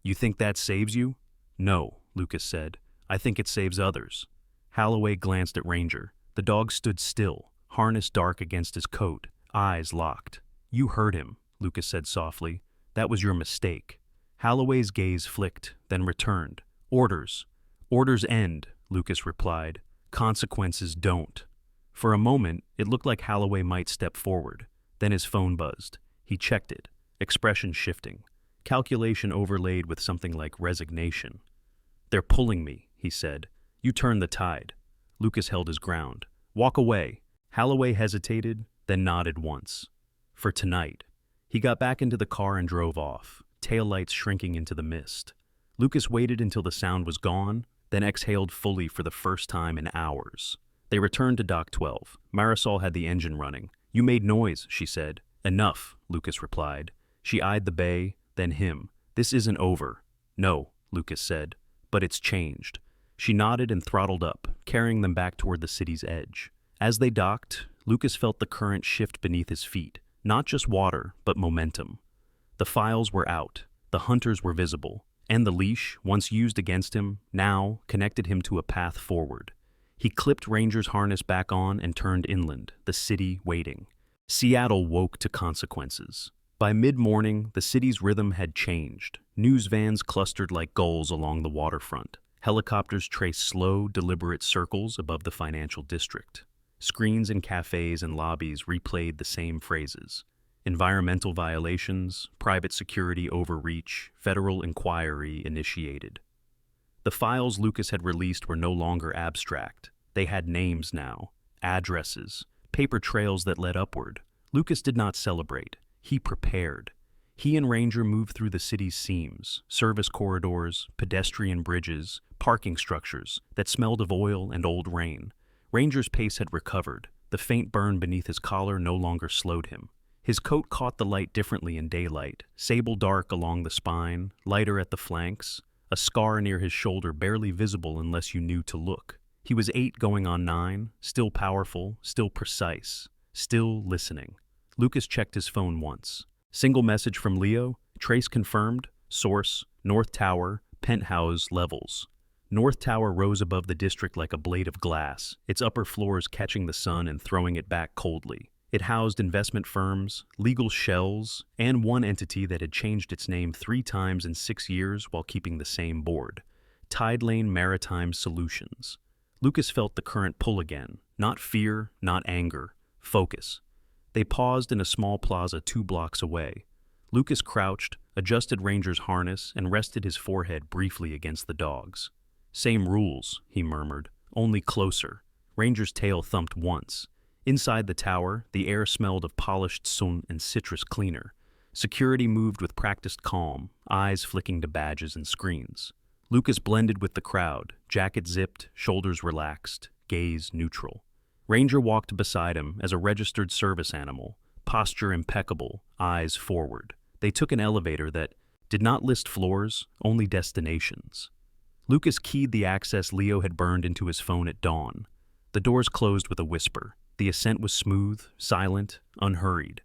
"You think that saves you?" "No," Lucas said. "I think it saves others." Holloway glanced at Ranger. The dog stood still, harness dark against his coat, eyes locked. "You heard him," Lucas said softly. "That was your mistake." Holloway's gaze flicked, then returned. "Orders. Orders end," Lucas replied. "Consequences don't." For a moment, it looked like Holloway might step forward. Then his phone buzzed. He checked it, expression shifting. Calculation overlaid with something like resignation. "They're pulling me," he said. "You turn the tide." Lucas held his ground. "Walk away." Holloway hesitated, then nodded once. "For tonight." He got back into the car and drove off, taillights shrinking into the mist. Lucas waited until the sound was gone, then exhaled fully for the first time in hours. They returned to Dock 12. Marisol had the engine running. "You made noise," she said. "Enough," Lucas replied. She eyed the bay, then him. "This isn't over." "No," Lucas said, "but it's changed." She nodded and throttled up, carrying them back toward the city's edge. As they docked, Lucas felt the current shift beneath his feet. Not just water, but momentum. The files were out, the hunters were visible, and the leash, once used against him, now connected him to a path forward. He clipped Ranger's harness back on and turned inland, the city waiting. Seattle woke to consequences. By mid-morning, the city's rhythm had changed. News vans clustered like gulls along the waterfront. Helicopters traced slow, deliberate circles above the financial district. Screens in cafes and lobbies replayed the same phrases. Environmental violations, private security overreach, federal inquiry initiated. The files Lucas had released were no longer abstract. They had names now, addresses, paper trails that led upward. Lucas did not celebrate. He prepared. He and Ranger moved through the city's seams, service corridors, pedestrian bridges, parking structures that smelled of oil and old rain. Ranger's pace had recovered. The faint burn beneath his collar no longer slowed him. His coat caught the light differently in daylight, sable dark along the spine, lighter at the flanks, a scar near his shoulder barely visible unless you knew to look. He was 8 going on 9, still powerful, still precise, still listening. Lucas checked his phone once. Single message from Leo, trace confirmed, source, North Tower, penthouse levels. North Tower rose above the district like a blade of glass, its upper floors catching the sun and throwing it back coldly. It housed investment firms, legal shells, and one entity that had changed its name 3 times in 6 years while keeping the same board. Tide Lane Maritime Solutions. Lucas felt the current pull again. Not fear, not anger. Focus. They paused in a small plaza 2 blocks away. Lucas crouched, adjusted Ranger's harness, and rested his forehead briefly against the dog's. "Same rules," he murmured, "only closer." Ranger's tail thumped once. Inside the tower, the air smelled of polished sun and citrus cleaner. Security moved with practiced calm, eyes flicking to badges and screens. Lucas blended with the crowd, jacket zipped, shoulders relaxed, gaze neutral. Ranger walked beside him as a registered service animal, posture impeccable, eyes forward. They took an elevator that did not list floors, only destinations. Lucas keyed the access Leo had burned into his phone at dawn. The doors closed with a whisper. The ascent was smooth, silent, unhurried.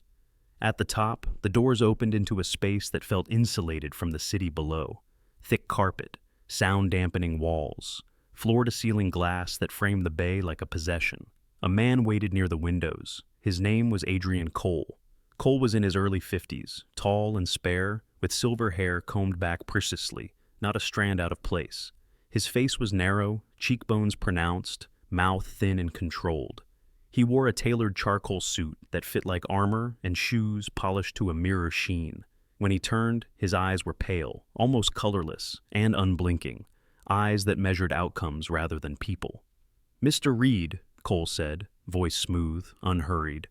At the top, the doors opened into a space that felt insulated from the city below. Thick carpet, sound-dampening walls, floor-to-ceiling glass that framed the bay like a possession. A man waited near the windows. His name was Adrian Cole. Cole was in his early 50s, tall and spare, with silver hair combed back precisely, not a strand out of place. His face was narrow, cheekbones pronounced, mouth thin and controlled. He wore a tailored charcoal suit that fit like armor and shoes polished to a mirror sheen. When he turned, his eyes were pale, almost colorless, and unblinking, eyes that measured outcomes rather than people. "Mr. Reed," Cole said, voice smooth, unhurried.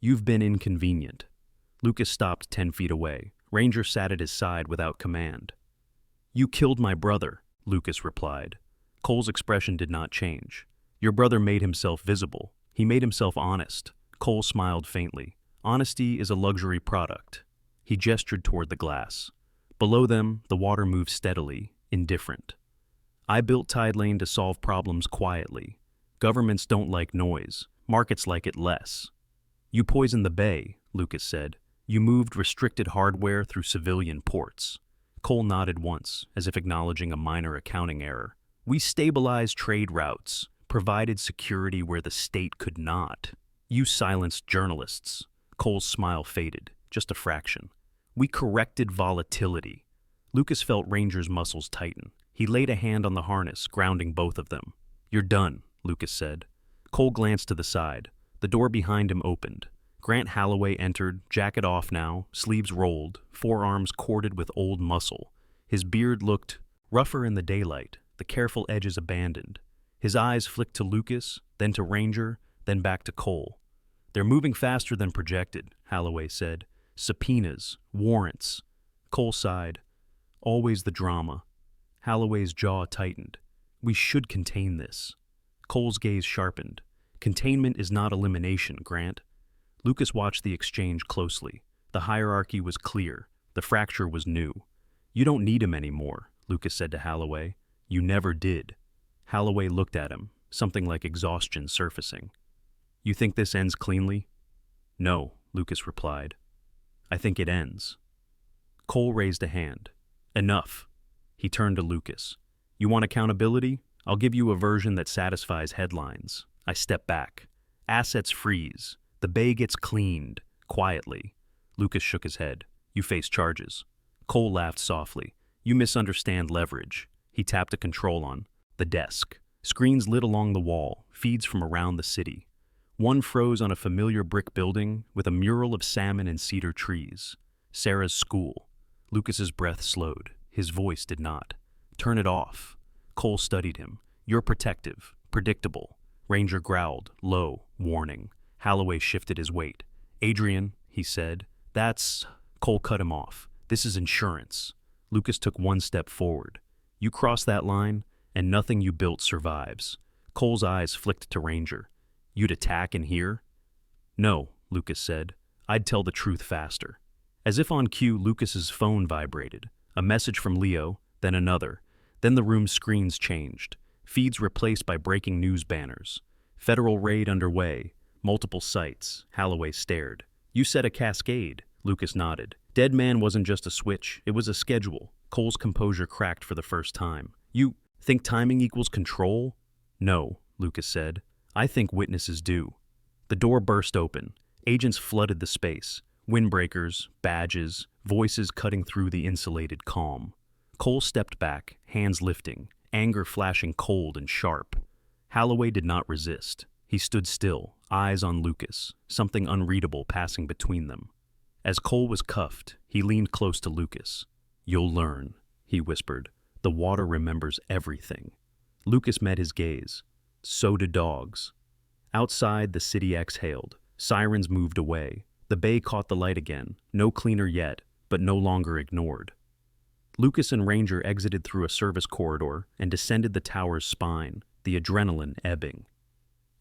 "You've been inconvenient." Lucas stopped 10 feet away. Ranger sat at his side without command. "You killed my brother," Lucas replied. Cole's expression did not change. "Your brother made himself visible. He made himself honest." Cole smiled faintly. "Honesty is a luxury product." He gestured toward the glass. Below them, the water moved steadily, indifferent. "I built Tide Lane to solve problems quietly. Governments don't like noise. Markets like it less." "You poisoned the bay," Lucas said. "You moved restricted hardware through civilian ports." Cole nodded once, as if acknowledging a minor accounting error. "We stabilized trade routes, provided security where the state could not. You silenced journalists." Cole's smile faded, just a fraction. "We corrected volatility." Lucas felt Ranger's muscles tighten. He laid a hand on the harness, grounding both of them. "You're done," Lucas said. Cole glanced to the side. The door behind him opened. Grant Holloway entered, jacket off now, sleeves rolled, forearms corded with old muscle. His beard looked rougher in the daylight, the careful edges abandoned. His eyes flicked to Lucas, then to Ranger, then back to Cole. "They're moving faster than projected," Holloway said. "Subpoenas, warrants." Cole sighed. "Always the drama." Holloway's jaw tightened. "We should contain this." Cole's gaze sharpened. "Containment is not elimination, Grant." Lucas watched the exchange closely. The hierarchy was clear. The fracture was new. "You don't need him anymore," Lucas said to Holloway. "You never did." Holloway looked at him, something like exhaustion surfacing. "You think this ends cleanly?" "No," Lucas replied. "I think it ends." Cole raised a hand. "Enough." He turned to Lucas. "You want accountability? I'll give you a version that satisfies headlines." I step back. Assets freeze. The bay gets cleaned, quietly. Lucas shook his head. "You face charges." Cole laughed softly. "You misunderstand leverage." He tapped a control on the desk. Screens lit along the wall, feeds from around the city. One froze on a familiar brick building with a mural of salmon and cedar trees. Sarah's school. Lucas's breath slowed. His voice did not. "Turn it off." Cole studied him. "You're protective, predictable." Ranger growled, low, warning. Holloway shifted his weight. "Adrian," he said, "that's—" Cole cut him off. "This is insurance." Lucas took one step forward. "You cross that line, and nothing you built survives." Cole's eyes flicked to Ranger. "You'd attack in here?" "No," Lucas said. "I'd tell the truth faster." As if on cue, Lucas's phone vibrated. A message from Leo, then another. Then the room's screens changed. Feeds replaced by breaking news banners. "Federal raid underway. Multiple sites." Holloway stared. "You said a cascade." Lucas nodded. "Dead man wasn't just a switch, it was a schedule." Cole's composure cracked for the first time. "You think timing equals control?" "No," Lucas said. "I think witnesses do." The door burst open. Agents flooded the space, windbreakers, badges, voices cutting through the insulated calm. Cole stepped back, hands lifting, anger flashing cold and sharp. Holloway did not resist. He stood still, eyes on Lucas, something unreadable passing between them. As Cole was cuffed, he leaned close to Lucas. "You'll learn," he whispered. "The water remembers everything." Lucas met his gaze. So did dogs. Outside, the city exhaled. Sirens moved away. The bay caught the light again, no cleaner yet, but no longer ignored. Lucas and Ranger exited through a service corridor and descended the tower's spine, the adrenaline ebbing.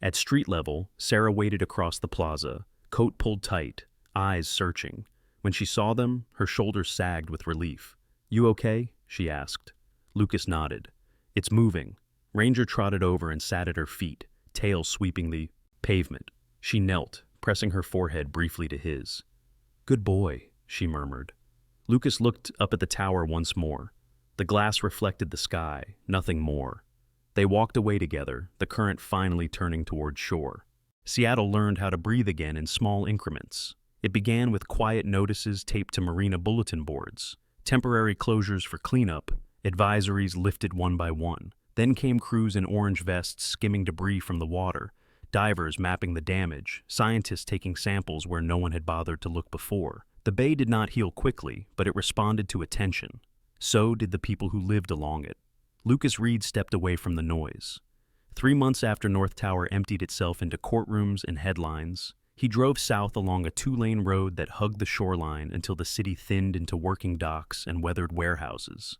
At street level, Sarah waited across the plaza, coat pulled tight, eyes searching. When she saw them, her shoulders sagged with relief. "You okay?" she asked. Lucas nodded. "It's moving." Ranger trotted over and sat at her feet, tail sweeping the pavement. She knelt, pressing her forehead briefly to his. "Good boy," she murmured. Lucas looked up at the tower once more. The glass reflected the sky, nothing more. They walked away together, the current finally turning toward shore. Seattle learned how to breathe again in small increments. It began with quiet notices taped to marina bulletin boards, temporary closures for cleanup, advisories lifted one by one. Then came crews in orange vests skimming debris from the water, divers mapping the damage, scientists taking samples where no one had bothered to look before. The bay did not heal quickly, but it responded to attention. So did the people who lived along it. Lucas Reed stepped away from the noise. 3 months after North Tower emptied itself into courtrooms and headlines, he drove south along a 2-lane road that hugged the shoreline until the city thinned into working docks and weathered warehouses.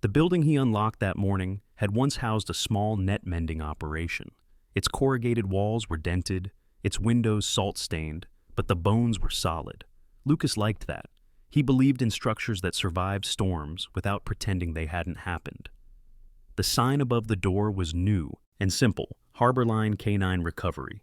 The building he unlocked that morning had once housed a small net-mending operation. Its corrugated walls were dented, its windows salt-stained, but the bones were solid. Lucas liked that. He believed in structures that survived storms without pretending they hadn't happened. The sign above the door was new and simple: Harborline Canine Recovery.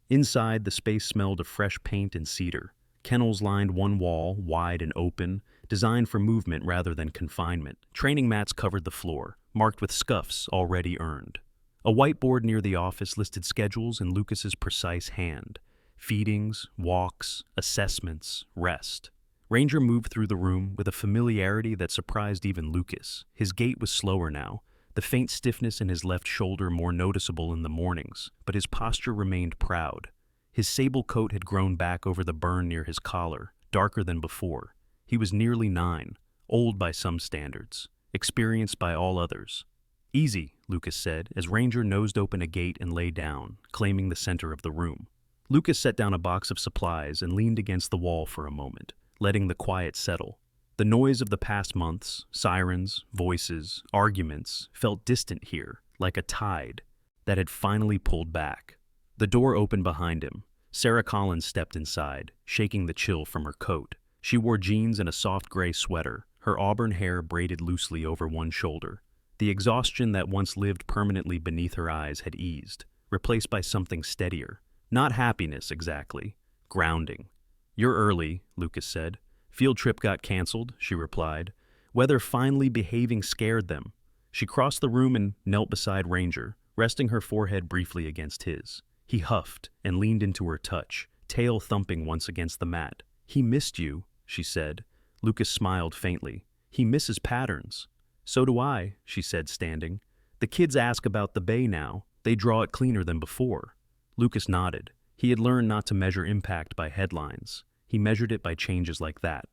Inside, the space smelled of fresh paint and cedar. Kennels lined one wall, wide and open, designed for movement rather than confinement. Training mats covered the floor, marked with scuffs already earned. A whiteboard near the office listed schedules in Lucas's precise hand: feedings, walks, assessments, rest. Ranger moved through the room with a familiarity that surprised even Lucas. His gait was slower now, the faint stiffness in his left shoulder more noticeable in the mornings, but his posture remained proud. His sable coat had grown back over the burn near his collar, darker than before. He was nearly 9, old by some standards, experienced by all others. "Easy," Lucas said, as Ranger nosed open a gate and lay down, claiming the center of the room. Lucas set down a box of supplies and leaned against the wall for a moment, letting the quiet settle. The noise of the past months, sirens, voices, arguments, felt distant here, like a tide that had finally pulled back. The door opened behind him. Sarah Collins stepped inside, shaking the chill from her coat. She wore jeans and a soft gray sweater, her auburn hair braided loosely over one shoulder. The exhaustion that once lived permanently beneath her eyes had eased, replaced by something steadier. Not happiness, exactly. Grounding. "You're early," Lucas said. "Field trip got canceled," she replied. Weather finally behaving scared them. She crossed the room and knelt beside Ranger, resting her forehead briefly against his. He huffed and leaned into her touch, tail thumping once against the mat. "He missed you," she said. Lucas smiled faintly. "He misses patterns." "So do I," she said, standing. "The kids ask about the bay now. They draw it cleaner than before." Lucas nodded. He had learned not to measure impact by headlines. He measured it by changes like that.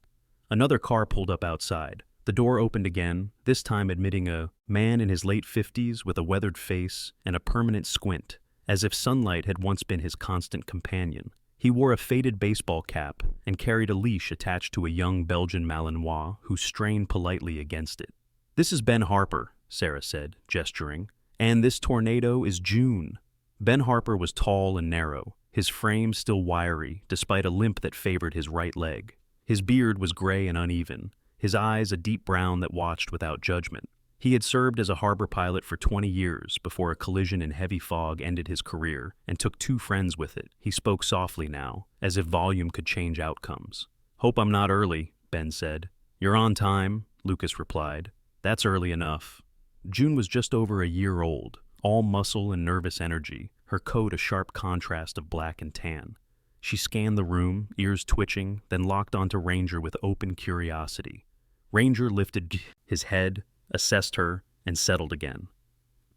Another car pulled up outside. The door opened again, this time admitting a man in his late 50s with a weathered face and a permanent squint, as if sunlight had once been his constant companion. He wore a faded baseball cap and carried a leash attached to a young Belgian Malinois who strained politely against it. "This is Ben Harper," Sarah said, gesturing. "And this tornado is June." Ben Harper was tall and narrow, his frame still wiry, despite a limp that favored his right leg. His beard was gray and uneven, his eyes a deep brown that watched without judgment. He had served as a harbor pilot for 20 years before a collision in heavy fog ended his career and took 2 friends with it. He spoke softly now, as if volume could change outcomes. "Hope I'm not early," Ben said. "You're on time," Lucas replied. "That's early enough." June was just over a year old, all muscle and nervous energy, her coat a sharp contrast of black and tan. She scanned the room, ears twitching, then locked onto Ranger with open curiosity. Ranger lifted his head, assessed her, and settled again.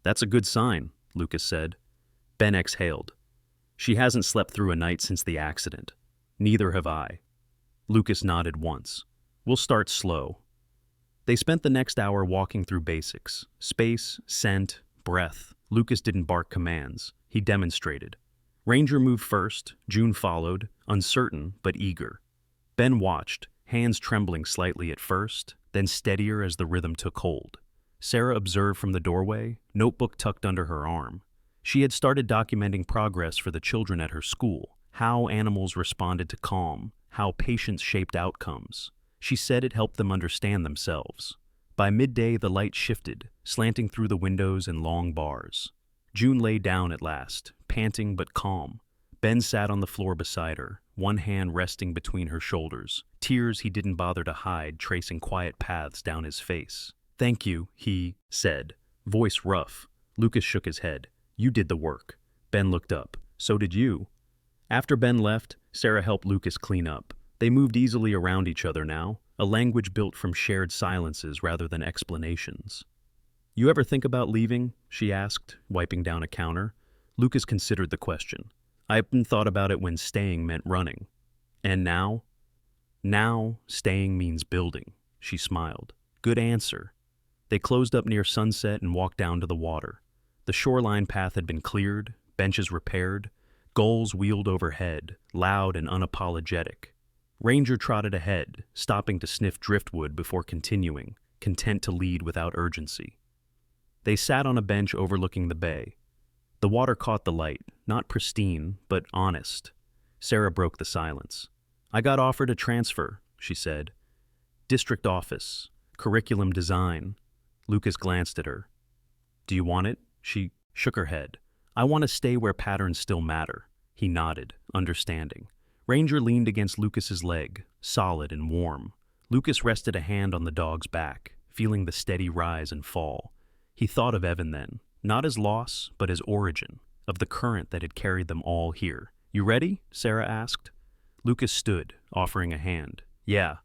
"That's a good sign," Lucas said. Ben exhaled. "She hasn't slept through a night since the accident. Neither have I." Lucas nodded once. "We'll start slow." They spent the next hour walking through basics: space, scent, breath. Lucas didn't bark commands. He demonstrated. Ranger moved first, June followed, uncertain but eager. Ben watched, hands trembling slightly at first, then steadier as the rhythm took hold. Sarah observed from the doorway, notebook tucked under her arm. She had started documenting progress for the children at her school, how animals responded to calm, how patience shaped outcomes. She said it helped them understand themselves. By midday, the light shifted, slanting through the windows in long bars. June lay down at last, panting but calm. Ben sat on the floor beside her, one hand resting between her shoulders, tears he didn't bother to hide tracing quiet paths down his face. "Thank you," he said, voice rough. Lucas shook his head. "You did the work." Ben looked up. "So did you." After Ben left, Sarah helped Lucas clean up. They moved easily around each other now, a language built from shared silences rather than explanations. "You ever think about leaving?" she asked, wiping down a counter. Lucas considered the question. "I hadn't thought about it when staying meant running. And now?" "Now, staying means building," she smiled. "Good answer." They closed up near sunset and walked down to the water. The shoreline path had been cleared, benches repaired, gulls wheeled overhead, loud and unapologetic. Ranger trotted ahead, stopping to sniff driftwood before continuing, content to lead without urgency. They sat on a bench overlooking the bay. The water caught the light, not pristine, but honest. Sarah broke the silence. "I got offered a transfer," she said. "District office, curriculum design." Lucas glanced at her. "Do you want it?" She shook her head. "I want to stay where patterns still matter." He nodded, understanding. Ranger leaned against Lucas's leg, solid and warm. Lucas rested a hand on the dog's back, feeling the steady rise and fall. He thought of Evan then, not as loss, but as origin, of the current that had carried them all here. "You ready?" Sarah asked. Lucas stood, offering a hand. "Yeah."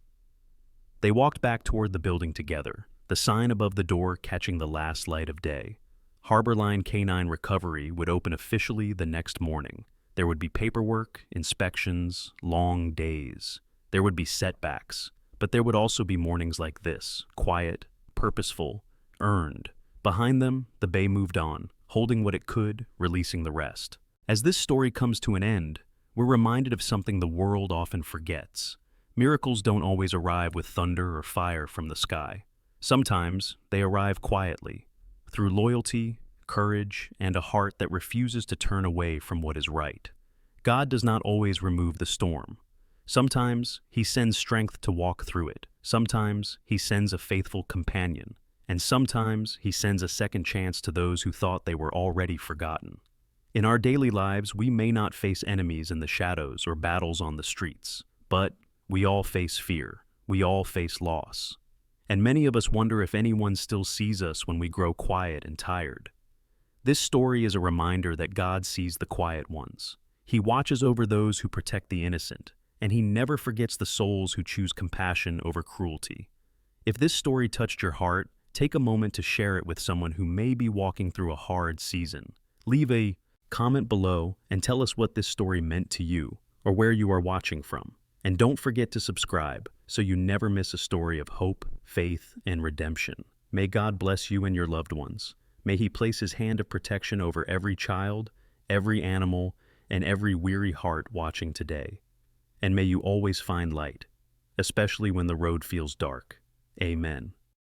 They walked back toward the building together, the sign above the door catching the last light of day. Harborline Canine Recovery would open officially the next morning. There would be paperwork, inspections, long days. There would be setbacks, but there would also be mornings like this, quiet, purposeful, earned. Behind them, the bay moved on, holding what it could, releasing the rest. As this story comes to an end, we're reminded of something the world often forgets. Miracles don't always arrive with thunder or fire from the sky. Sometimes they arrive quietly, through loyalty, courage, and a heart that refuses to turn away from what is right. God does not always remove the storm. Sometimes He sends strength to walk through it. Sometimes He sends a faithful companion. And sometimes He sends a second chance to those who thought they were already forgotten. In our daily lives, we may not face enemies in the shadows or battles on the streets, but we all face fear. We all face loss. And many of us wonder if anyone still sees us when we grow quiet and tired. This story is a reminder that God sees the quiet ones. He watches over those who protect the innocent, and He never forgets the souls who choose compassion over cruelty. If this story touched your heart, take a moment to share it with someone who may be walking through a hard season. Leave a comment below and tell us what this story meant to you or where you are watching from. And don't forget to subscribe so you never miss a story of hope, faith, and redemption. May God bless you and your loved ones. May He place His hand of protection over every child, every animal, and every weary heart watching today. And may you always find light, especially when the road feels dark. Amen.